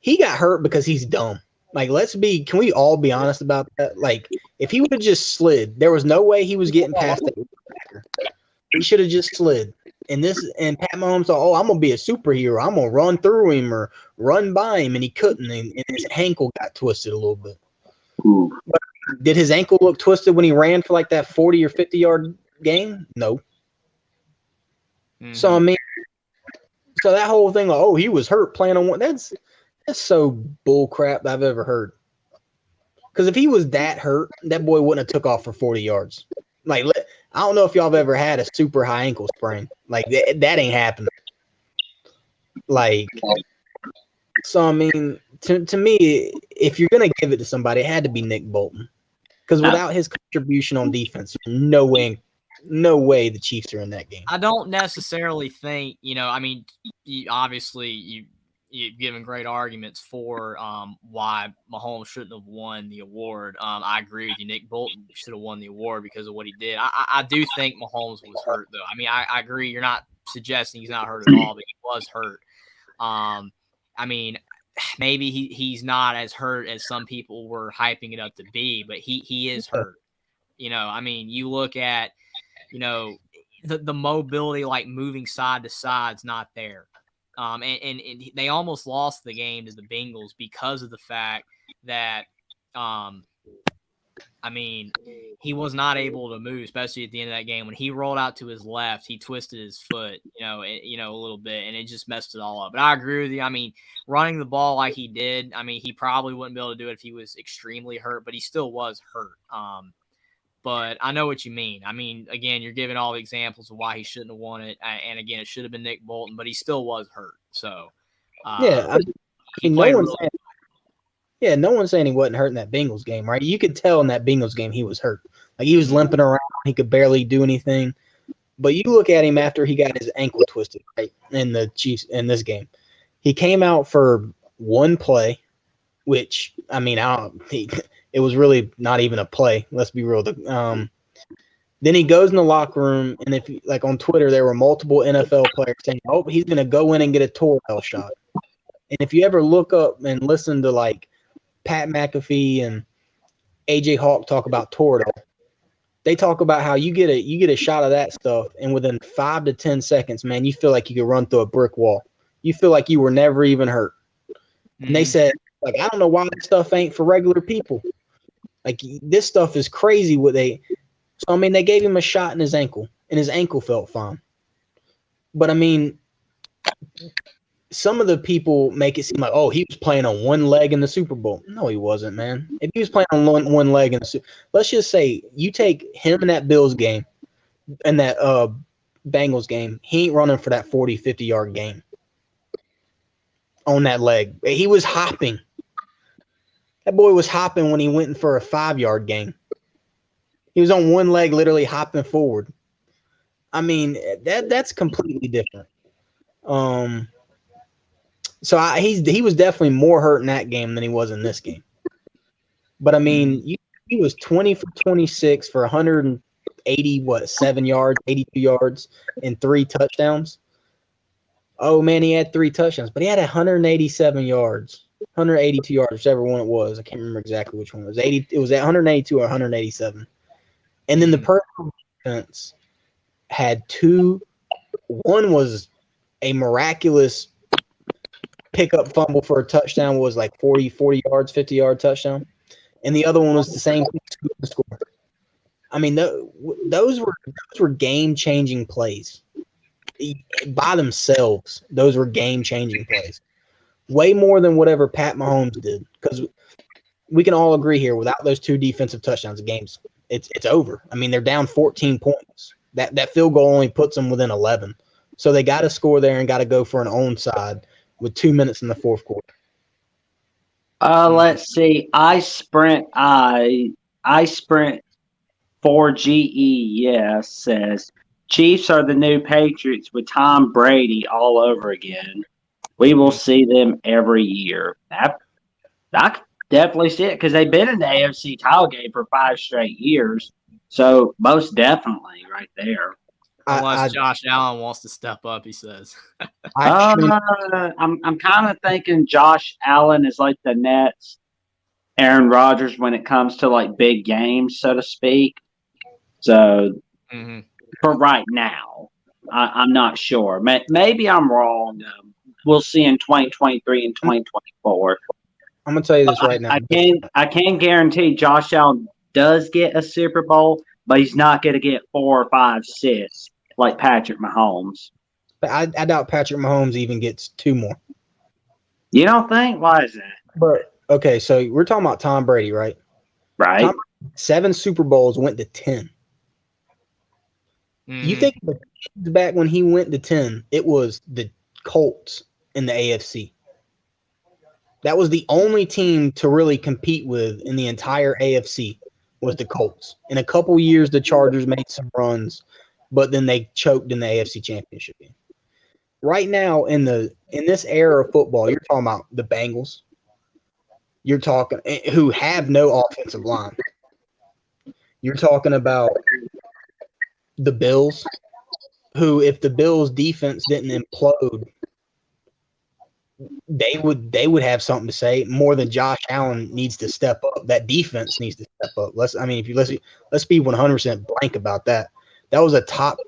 he got hurt because he's dumb. Like, can we all be honest about that? Like, if he would have just slid, there was no way he was getting past that linebacker. He should have just slid. And Pat Mahomes thought, I'm gonna be a superhero. I'm gonna run through him or run by him, and he couldn't. And his ankle got twisted a little bit. But did his ankle look twisted when he ran for like that 40 or 50-yard gain? No. Mm-hmm. So I mean, that whole thing, he was hurt playing on one. That's so bull crap I've ever heard. Because if he was that hurt, that boy wouldn't have took off for 40 yards. Like, I don't know if y'all have ever had a super high ankle sprain. Like, that ain't happening. Like, so, I mean, to me, if you're going to give it to somebody, it had to be Nick Bolton. Because without his contribution on defense, no way the Chiefs are in that game. I don't necessarily think, I mean, obviously, you've given great arguments for why Mahomes shouldn't have won the award. I agree with you. Nick Bolton should have won the award because of what he did. I do think Mahomes was hurt, though. I mean, I agree. You're not suggesting he's not hurt at all, but he was hurt. I mean, maybe he's not as hurt as some people were hyping it up to be, but he is hurt. I mean, you look at, the mobility, like moving side to side's not there. And they almost lost the game to the Bengals because of the fact that, he was not able to move, especially at the end of that game. When he rolled out to his left, he twisted his foot, a little bit, and it just messed it all up. But I agree with you. I mean, running the ball like he did, he probably wouldn't be able to do it if he was extremely hurt, but he still was hurt. But I know what you mean. I mean, again, you're giving all the examples of why he shouldn't have won it. And again, it should have been Nick Bolton, but he still was hurt. So, no one's saying he wasn't hurt in that Bengals game, right? You could tell in that Bengals game he was hurt. Like, he was limping around. He could barely do anything. But you look at him after he got his ankle twisted, right, in the Chiefs in this game. He came out for one play, which, it was really not even a play. Let's be real. Then he goes in the locker room, and if like on Twitter, there were multiple NFL players saying, "Oh, he's going to go in and get a Toradol shot." And if you ever look up and listen to like Pat McAfee and AJ Hawk talk about Toradol, they talk about how you get a shot of that stuff, and within 5 to 10 seconds, man, you feel like you could run through a brick wall. You feel like you were never even hurt. And they said, like, I don't know why this stuff ain't for regular people. Like, this stuff is crazy. They gave him a shot in his ankle, and his ankle felt fine. But some of the people make it seem like, oh, he was playing on one leg in the Super Bowl. No, he wasn't, man. If he was playing on one leg in the Super Bowl, let's just say you take him in that Bills game and that Bengals game, he ain't running for that 40, 50-yard game on that leg. He was hopping. That boy was hopping when he went in for a 5-yard gain. He was on one leg, literally hopping forward. That's completely different. So he was definitely more hurt in that game than he was in this game. But he was 20 for 26 for 187 yards, 82 yards, and 3 touchdowns. Oh man, he had 3 touchdowns, but he had 187 yards. 182 yards, whichever one it was. I can't remember exactly which one it was. It was at 182 or 187. And then the personal defense had 2. One was a miraculous pickup fumble for a touchdown, was like 40 yards, 50-yard touchdown. And the other one was the same score. Those were game-changing plays. By themselves, those were game-changing plays. Way more than whatever Pat Mahomes did, because we can all agree here, without those 2 defensive touchdowns, the game's it's over. They're down 14 points. That field goal only puts them within 11. So they got to score there and got to go for an onside with 2 minutes in the fourth quarter. Let's see. I sprint 4GE says Chiefs are the new Patriots with Tom Brady all over again. We will see them every year. I could definitely see it because they've been in the AFC title game for 5 straight years. So most definitely right there. Unless Josh Allen wants to step up, he says. I'm kind of thinking Josh Allen is like the Nets, Aaron Rodgers when it comes to like big games, so to speak. So for right now, I'm not sure. Maybe I'm wrong. We'll see in 2023 and 2024. I'm gonna tell you this right now. I can guarantee Josh Allen does get a Super Bowl, but he's not going to get 4 or 5 assists like Patrick Mahomes. I doubt Patrick Mahomes even gets 2 more. You don't think? Why is that? But okay, so we're talking about Tom Brady, right? Right. Tom, 7 Super Bowls, went to 10. You think back when he went to 10, it was the Colts in the AFC. That was the only team to really compete with in the entire AFC was the Colts. In a couple years, the Chargers made some runs, but then they choked in the AFC Championship game. right now in this era of football, you're talking about the Bengals. You're talking who have no offensive line. You're talking about the Bills, who if the Bills defense didn't implode, they would have something to say more than Josh Allen needs to step up. That defense needs to step up. Let's be 100% blank about that. That was a top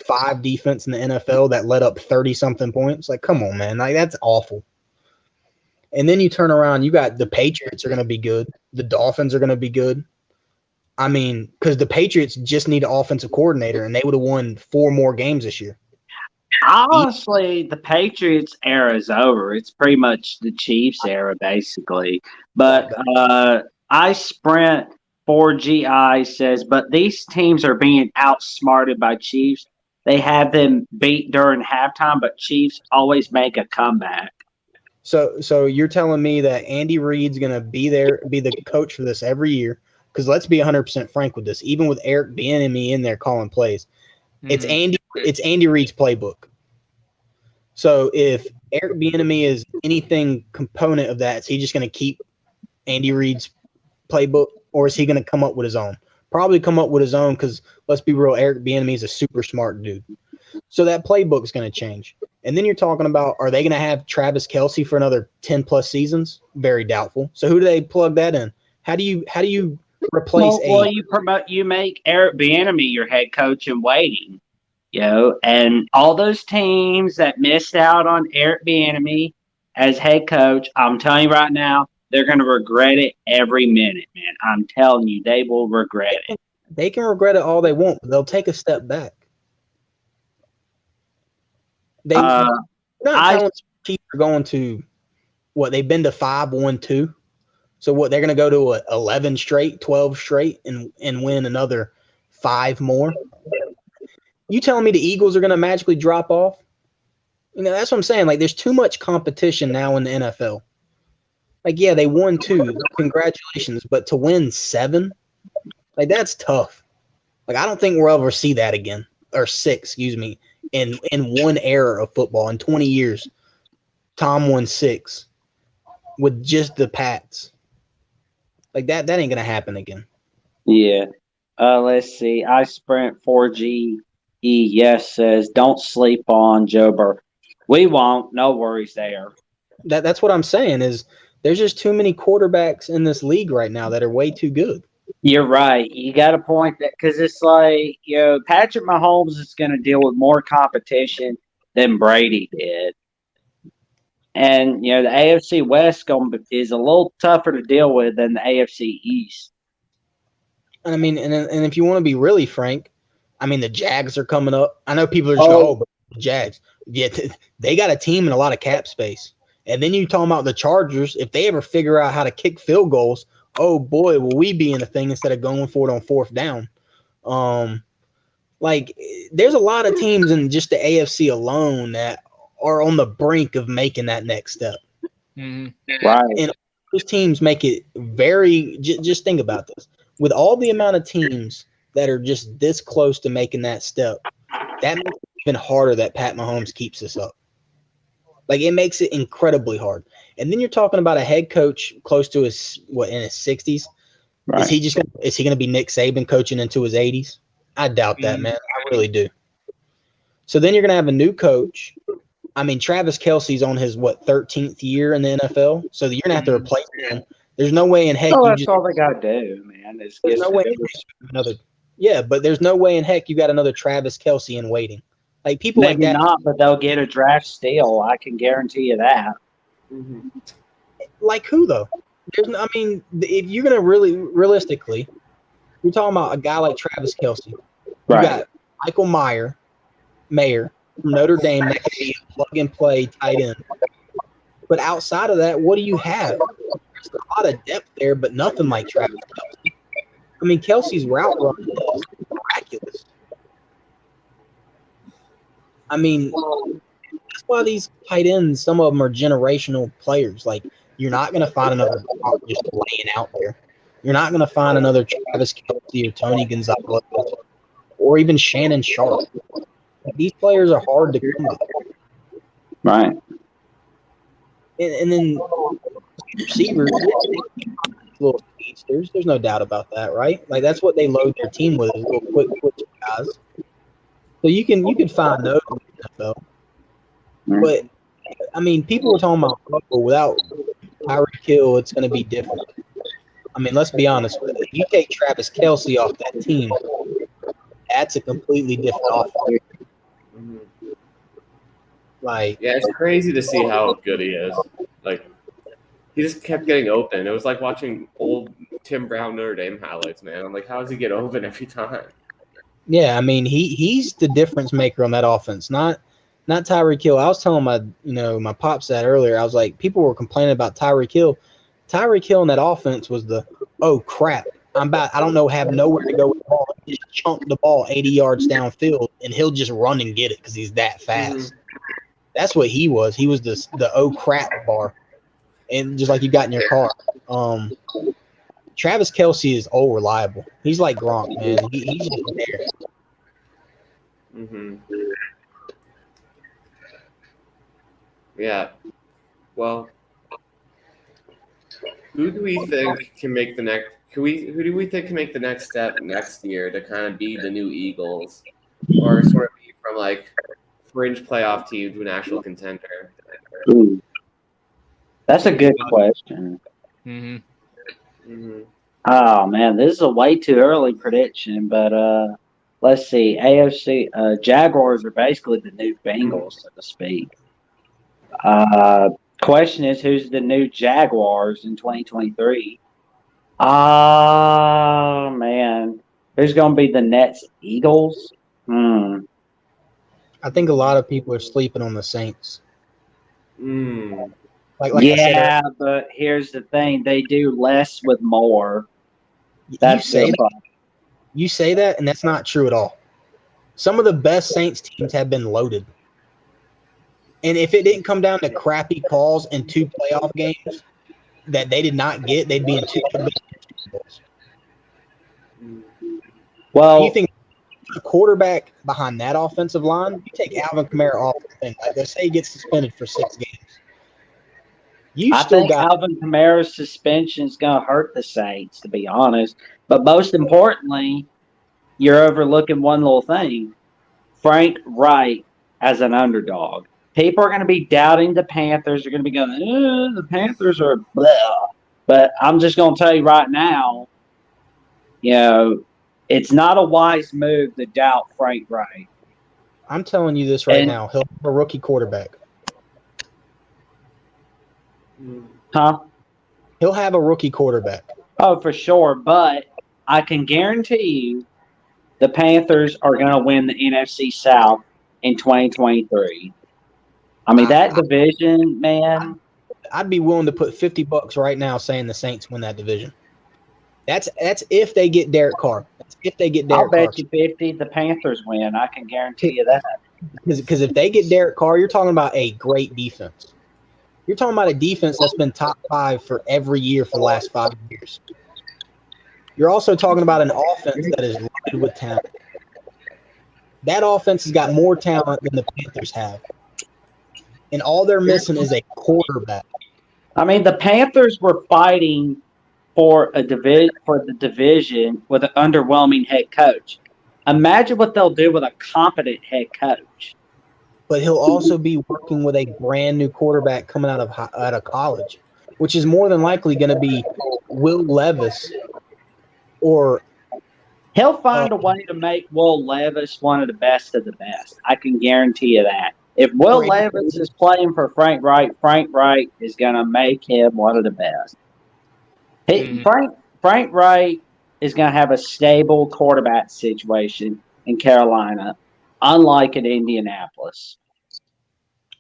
5 defense in the NFL that let up 30 something points. Like, come on, man, like that's awful. And then you turn around, you got the Patriots are going to be good. The Dolphins are going to be good. I mean, because the Patriots just need an offensive coordinator, and they would have won 4 more games this year. Honestly, the Patriots era is over. It's pretty much the Chiefs era, basically. But I Sprint 4GI says, but these teams are being outsmarted by Chiefs. They have them beat during halftime, but Chiefs always make a comeback. So you're telling me that Andy Reid's going to be the coach for this every year? Because let's be 100% frank with this. Even with Eric Bieniemy in there calling plays, it's Andy Reid's playbook. So if Eric Bieniemy is anything component of that, is he just going to keep Andy Reid's playbook, or is he going to come up with his own? Probably come up with his own, because let's be real, Eric Bieniemy is a super smart dude. So that playbook is going to change. And then you're talking about, are they going to have Travis Kelce for another 10+ seasons? Very doubtful. So who do they plug that in? How do you replace you make Eric Bieniemy your head coach in waiting, and all those teams that missed out on Eric Bieniemy as head coach, I'm telling you right now, they're going to regret it every minute, man. I'm telling you, they will regret it. They can regret it all they want, but they'll take a step back. Not telling Chiefs are going to what they've been to 5-1-2. So what, they're going to go to 11 straight, 12 straight, and win another 5 more? You telling me the Eagles are going to magically drop off? That's what I'm saying. Like, there's too much competition now in the NFL. Like, yeah, they won 2. Congratulations. But to win 7, like, that's tough. Like, I don't think we'll ever see that again. Or 6, excuse me, in one era of football. In 20 years, Tom won 6 with just the Pats. Like, that ain't going to happen again. Yeah. Let's see. I Sprint 4GE, yes, says, don't sleep on Joe Burrow. We won't. No worries there. That's what I'm saying is there's just too many quarterbacks in this league right now that are way too good. You're right. You got to point that, because it's like, Patrick Mahomes is going to deal with more competition than Brady did. And, the AFC West is a little tougher to deal with than the AFC East. I mean, and if you want to be really frank, I mean, the Jags are coming up. I know people are just but the Jags. Yeah, they got a team and a lot of cap space. And then you talking about the Chargers. If they ever figure out how to kick field goals, oh boy, will we be in a thing instead of going for it on 4th down. Like, there's a lot of teams in just the AFC alone that are on the brink of making that next step. Mm-hmm. Right. And those teams make it very – just think about this. With all the amount of teams that are just this close to making that step, that makes it even harder that Pat Mahomes keeps this up. Like, it makes it incredibly hard. And then you're talking about a head coach close to in his 60s. Right. Is he going to be Nick Saban coaching into his 80s? I doubt that, man. I really do. So then you're going to have a new coach. I mean, Travis Kelce's on his 13th year in the NFL. So you're going to have to replace him. There's no way in heck. That's all they got to do, man. There's no way another. Yeah, but there's no way in heck you got another Travis Kelce in waiting. Like, people Maybe like that. not, but they'll get a draft steal. I can guarantee you that. Mm-hmm. Like who though? If you're gonna realistically, you're talking about a guy like Travis Kelce. You got Michael Mayer from Notre Dame that can be a plug and play tight end. But outside of that, what do you have? There's a lot of depth there, but nothing like Travis Kelce. I mean, Kelce's route run is miraculous. I mean, that's why these tight ends, some of them are generational players. Like, you're not going to find another just laying out there. You're not going to find another Travis Kelce or Tony Gonzalez or even Shannon Sharp. These players are hard to come by. Right. And then receivers, little speedsters. There's no doubt about that, right? Like that's what they load their team with, is little quick twitch guys. So you can find those in the NFL. But I mean, people were talking about without Tyreek Hill, it's going to be different. I mean, let's be honest with it. If you take Travis Kelce off that team, that's a completely different offense. Mhm. Like, Yeah, it's crazy to see how good he is. Like, he just kept getting open. It was like watching old Tim Brown Notre Dame highlights, man. I'm like, how does he get open every time? yeah, I mean, he's the difference maker on that offense, not Tyreek Hill. I was telling my pops that earlier. I was like, people were complaining about Tyreek Hill. Tyreek Hill in that offense was oh crap, I don't know, have nowhere to go with the ball. Just chunk the ball 80 yards downfield, and he'll just run and get it because he's that fast. That's what he was. He was the oh crap bar, and just like you got in your car. Travis Kelce is all reliable. He's like Gronk, man. He's just there. Mm-hmm. Yeah. Well, who do we think can make the next? Who do we think can make the next step next year to kind of be the new Eagles, or sort of be from like fringe playoff team to an actual contender? Ooh. That's a good question. Mm-hmm. Mm-hmm. Oh man, this is a way too early prediction, but let's see. AFC Jaguars are basically the new Bengals, so to speak. Question is, who's the new Jaguars in 2023? Oh man, who's going to be the next Eagles? I think a lot of people are sleeping on the Saints. Mm. Like I said, Yeah, but here's the thing: they do less with more. That's you say that, and that's not true at all. Some of the best Saints teams have been loaded. And if it didn't come down to crappy calls in 2 playoff games that they did not get, they'd be in 2 Super Bowls. Well, You think a quarterback behind that offensive line, you take Alvin Kamara off the thing. Like they say he gets suspended for 6 games. I think Alvin Kamara's suspension is going to hurt the Saints, to be honest. But most importantly, you're overlooking one little thing. Frank Wright as an underdog. People are going to be doubting the Panthers. They're going to be going, the Panthers are blah. But I'm just going to tell you right now, it's not a wise move to doubt Frank Wright. I'm telling you this right now. He'll have a rookie quarterback. Huh? He'll have a rookie quarterback. Oh, for sure. But I can guarantee you the Panthers are going to win the NFC South in 2023. I mean, that division, man. I'd be willing to put $50 right now saying the Saints win that division. That's if they get Derek Carr. That's if they get Derek Carr. I'll bet you 50 the Panthers win. I can guarantee you that. Because if they get Derek Carr, you're talking about a great defense. You're talking about a defense that's been top 5 for every year for the last 5 years. You're also talking about an offense that is loaded with talent. That offense has got more talent than the Panthers have. And all they're missing is a quarterback. I mean, the Panthers were fighting for the division with an underwhelming head coach. Imagine what they'll do with a competent head coach. But he'll also be working with a brand new quarterback coming out of college, which is more than likely going to be Will Levis, or he'll find a way to make Will Levis one of the best. I can guarantee you that. If Will Levis is playing for Frank Wright is going to make him one of the best. Frank Wright is going to have a stable quarterback situation in Carolina, unlike in Indianapolis.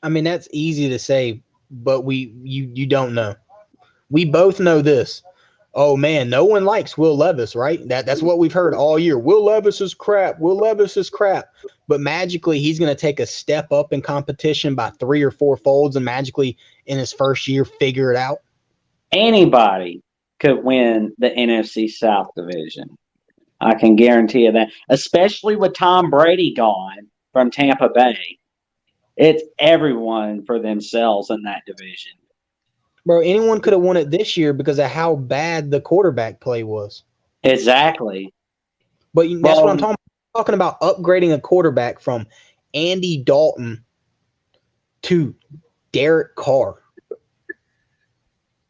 I mean, that's easy to say, but you don't know. We both know this. Oh, man, no one likes Will Levis, right? That's what we've heard all year. Will Levis is crap. Will Levis is crap. But magically, he's going to take a step up in competition by 3 or 4 folds and magically in his first year figure it out. Anybody could win the NFC South division. I can guarantee you that, especially with Tom Brady gone from Tampa Bay. It's everyone for themselves in that division. Bro, anyone could have won it this year because of how bad the quarterback play was. Exactly. But that's what I'm Well, talking about. I'm talking about upgrading a quarterback from Andy Dalton to Derek Carr,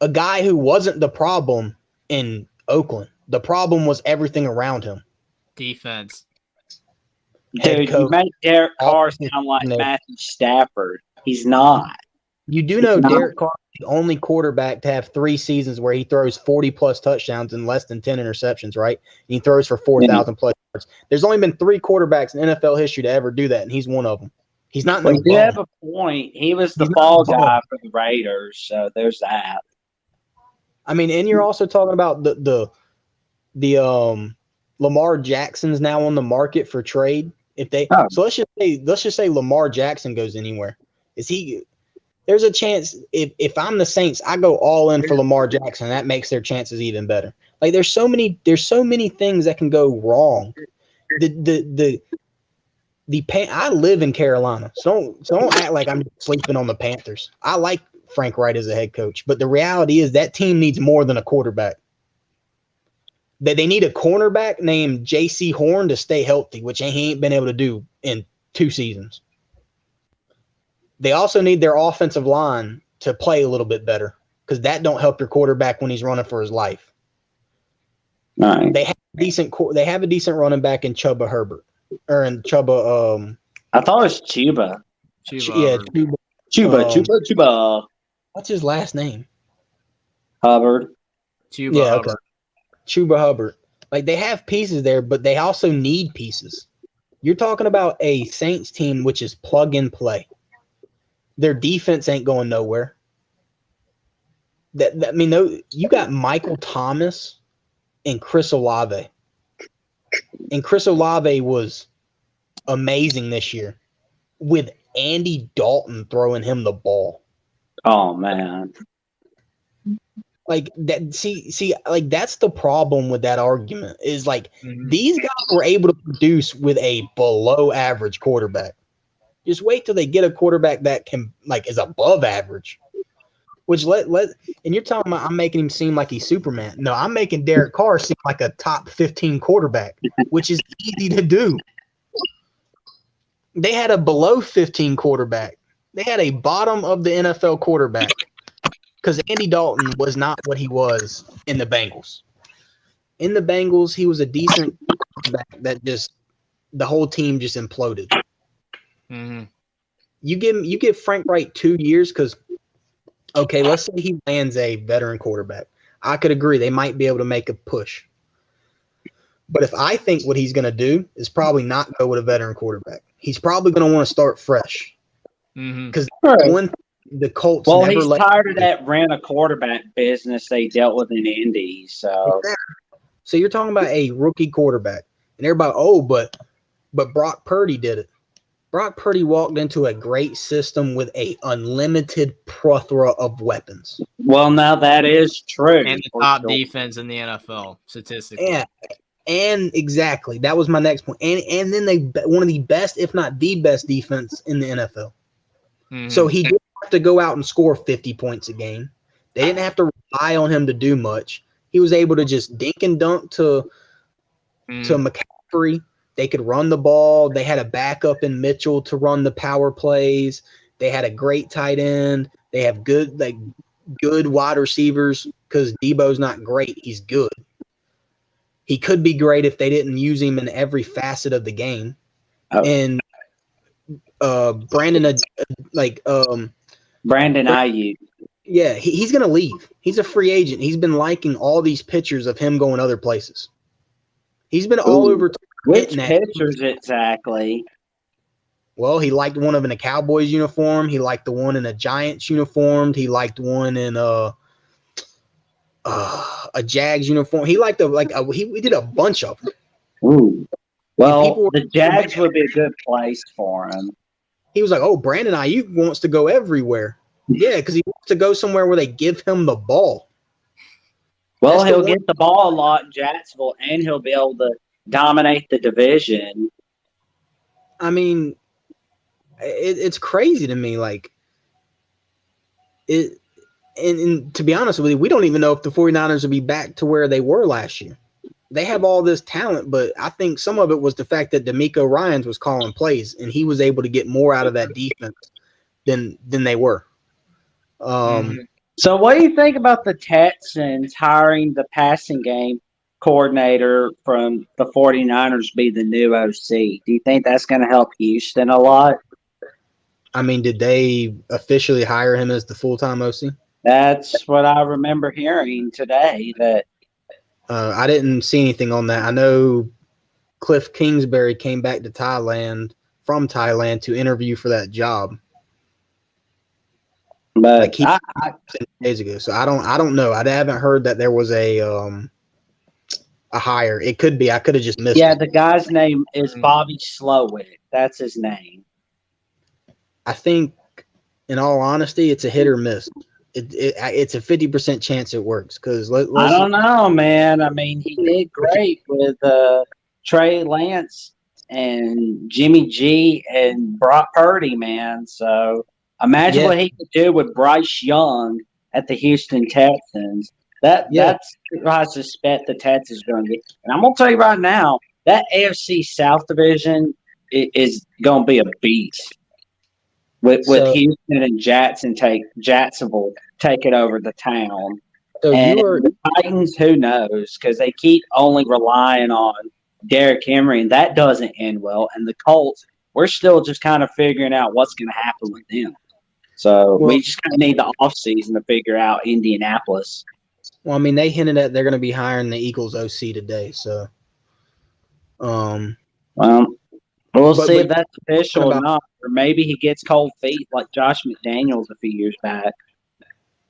a guy who wasn't the problem in Oakland. The problem was everything around him. Defense. Head dude, you coach, make Derek Carr offensive sound like coordinator. Matthew Stafford. He's not. You do know Derek Carr is the only quarterback to have 3 seasons where he throws 40-plus touchdowns and less than 10 interceptions, right? And he throws for 4,000-plus yards. There's only been 3 quarterbacks in NFL history to ever do that, and he's one of them. He's not Well, no you do bum. have a point. He was the He's not fall a bum. guy for the Raiders, so there's that. I mean, and you're also talking about the Lamar Jackson's now on the market for trade. So let's just say Lamar Jackson goes anywhere. There's a chance if I'm the Saints, I go all in for Lamar Jackson. That makes their chances even better. Like there's so many things that can go wrong. I live in Carolina, so don't act like I'm sleeping on the Panthers. I like Frank Wright as a head coach, but the reality is that team needs more than a quarterback. They need a cornerback named J.C. Horn to stay healthy, which he ain't been able to do in 2 seasons. They also need their offensive line to play a little bit better because that don't help your quarterback when he's running for his life. Right. They have a decent running back in Chuba Herbert or in Chuba. I thought it was Chuba. Chuba. What's his last name? Hubbard. Chuba Hubbard. Okay. Chuba Hubbard. Like they have pieces there, but they also need pieces. You're talking about a Saints team which is plug and play. Their defense ain't going nowhere. You got Michael Thomas and Chris Olave. And Chris Olave was amazing this year with Andy Dalton throwing him the ball. Oh man. Like that like that's the problem with that argument is like these guys were able to produce with a below average quarterback. Just wait till they get a quarterback that can is above average. Which and you're talking about I'm making him seem like he's Superman. No, I'm making Derek Carr seem like a top 15 quarterback, which is easy to do. They had a below 15 quarterback. They had a bottom of the NFL quarterback because Andy Dalton was not what he was in the Bengals. In the Bengals, he was a decent quarterback that the whole team just imploded. Mm-hmm. You give Frank Wright 2 years because, okay, let's say he lands a veteran quarterback. I could agree they might be able to make a push. But if I think what he's going to do is probably not go with a veteran quarterback. He's probably going to want to start fresh. Because the Colts he's tired of that rent a quarterback business they dealt with in Indy. So you're talking about a rookie quarterback. And everybody, but Brock Purdy did it. Brock Purdy walked into a great system with a unlimited plethora of weapons. Well, now that is true. And the top defense in the NFL, statistically. Yeah, and exactly. That was my next point. And then one of the best, if not the best defense in the NFL. Mm-hmm. So he didn't have to go out and score 50 points a game. They didn't have to rely on him to do much. He was able to just dink and dunk to McCaffrey. They could run the ball. They had a backup in Mitchell to run the power plays. They had a great tight end. They have good wide receivers because Debo's not great. He's good. He could be great if they didn't use him in every facet of the game. And Brandon Ayuk. Yeah, he's going to leave. He's a free agent. He's been liking all these pictures of him going other places. He's been all over. Which pictures exactly? Well, he liked one of in a Cowboys uniform. He liked the one in a Giants uniform. He liked one in a Jags uniform. He liked we did a bunch of them. Ooh. Well, the Jags would be a good place for him. He was like, "Oh, Brandon Ayuk wants to go everywhere." Yeah, because he wants to go somewhere where they give him the ball. Well, he'll get the ball a lot in Jacksonville, and he'll be able to dominate the division. I mean, it's crazy to me. Like it, and to be honest with you, we don't even know if the 49ers will be back to where they were last year. They have all this talent, but I think some of it was the fact that D'Amico Ryans was calling plays, and he was able to get more out of that defense than they were. So what do you think about the Texans hiring the passing game coordinator from the 49ers be the new OC? Do you think that's going to help Houston a lot? I mean, did they officially hire him as the full-time OC? That's what I remember hearing today. That I didn't see anything on that. I know Cliff Kingsbury came back to from Thailand to interview for that job. but Like 10 days ago. So I don't know. I haven't heard that there was a hire. It could be. I could have just missed it. the guy's name is Bobby Slowick. That's his name. I think, in all honesty, it's a hit or miss. It's a 50% chance it works because I don't know, man. I mean, he did great with Trey Lance and Jimmy G and Brock Purdy, man. So imagine what he could do with Bryce Young at the Houston Texans. That's who I suspect the Texans are going to get. And I'm going to tell you right now, that AFC South division is going to be a beast. With Houston and Jacksonville taking over the town. So and the Titans, who knows? Because they keep only relying on Derrick Henry, and that doesn't end well. And the Colts, we're still just kind of figuring out what's going to happen with them. So we just kind of need the offseason to figure out Indianapolis. Well, I mean, they hinted at they're going to be hiring the Eagles OC today. So, we'll see if that's official or not. Or maybe he gets cold feet like Josh McDaniels a few years back.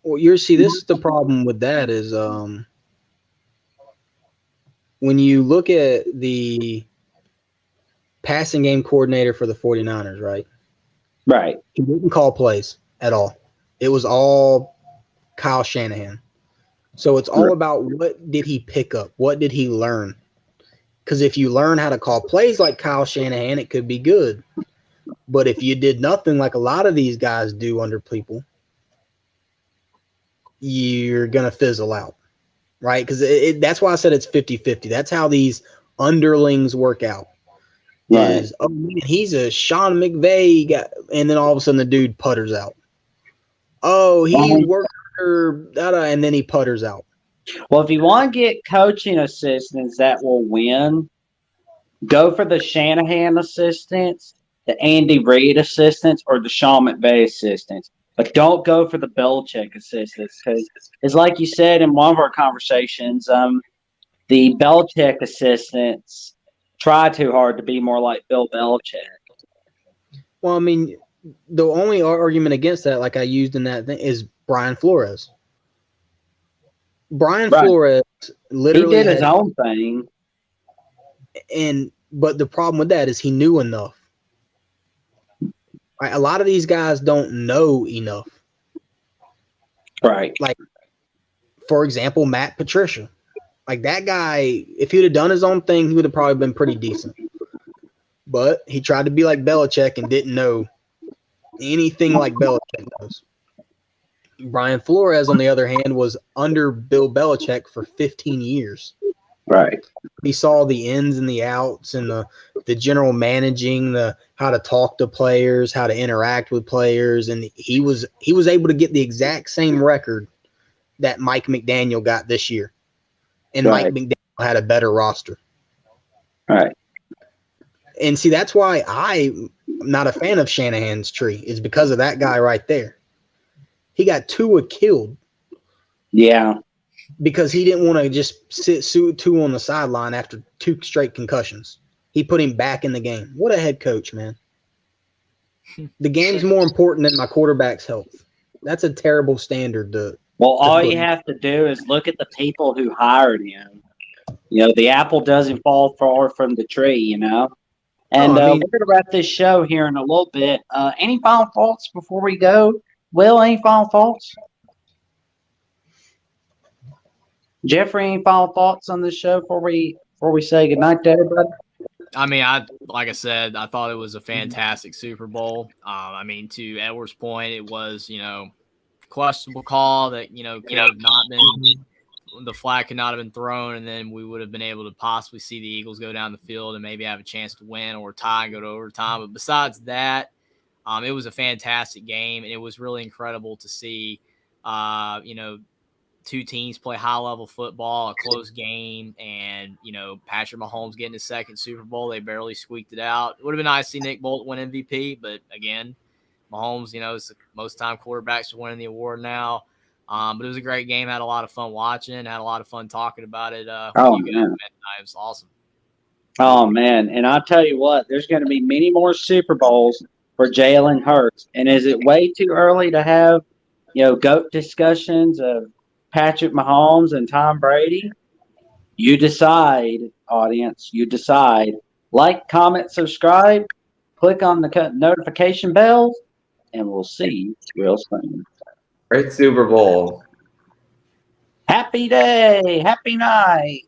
Well, this is the problem with that is when you look at the passing game coordinator for the 49ers, right? Right. He didn't call plays at all. It was all Kyle Shanahan. So it's all about what did he pick up? What did he learn? Because if you learn how to call plays like Kyle Shanahan, it could be good. But if you did nothing like a lot of these guys do under people, you're going to fizzle out, right? Because that's why I said it's 50-50. That's how these underlings work out. Right. Oh, man, he's a Sean McVay guy, and then all of a sudden the dude putters out. Oh, he worked and then he putters out. Well, if you want to get coaching assistants that will win, go for the Shanahan assistants, the Andy Reid assistants, or the Sean McVay assistants. But don't go for the Belichick assistants because it's like you said in one of our conversations, the Belichick assistants try too hard to be more like Bill Belichick. Well, I mean, the only argument against that, like I used in that thing, is Brian Flores. Flores literally he did his own thing. But the problem with that is he knew enough. Right? A lot of these guys don't know enough. Right. Like, for example, Matt Patricia. Like that guy, if he'd have done his own thing, he would have probably been pretty decent. But he tried to be like Belichick and didn't know anything like Belichick knows. Brian Flores, on the other hand, was under Bill Belichick for 15 years. Right. He saw the ins and the outs and the general managing, the how to talk to players, how to interact with players, and he was able to get the exact same record that Mike McDaniel got this year. And Mike McDaniel had a better roster. Right. And see, that's why I'm not a fan of Shanahan's tree. Is because of that guy right there. He got Tua killed. Yeah. Because he didn't want to just sit Tua on the sideline after 2 straight concussions. He put him back in the game. What a head coach, man. The game's more important than my quarterback's health. That's a terrible standard to – Well, all you have to do is look at the people who hired him. You know, the apple doesn't fall far from the tree, you know. And we're going to wrap this show here in a little bit. Any final thoughts before we go? Will, any final thoughts? Jeffrey, any final thoughts on this show before we say goodnight to everybody? I mean, like I said, I thought it was a fantastic Super Bowl. I mean, to Edward's point, it was, questionable call that, could have not been, the flag could not have been thrown, and then we would have been able to possibly see the Eagles go down the field and maybe have a chance to win or tie and go to overtime. But besides that, it was a fantastic game, and it was really incredible to see, two teams play high-level football, a close game, and, Patrick Mahomes getting his second Super Bowl. They barely squeaked it out. It would have been nice to see Nick Bolton win MVP, but, again, Mahomes, is the most-time quarterbacks are winning the award now. But it was a great game. Had a lot of fun watching. Had a lot of fun talking about it. Oh, you guys, man. man. It was awesome. Oh, man. And I'll tell you what, there's going to be many more Super Bowls for Jalen Hurts. And is it way too early to have, GOAT discussions of Patrick Mahomes and Tom Brady? You decide, audience. You decide. Like, comment, subscribe. Click on the notification bells, and we'll see you real soon. Great Super Bowl. Happy day. Happy night.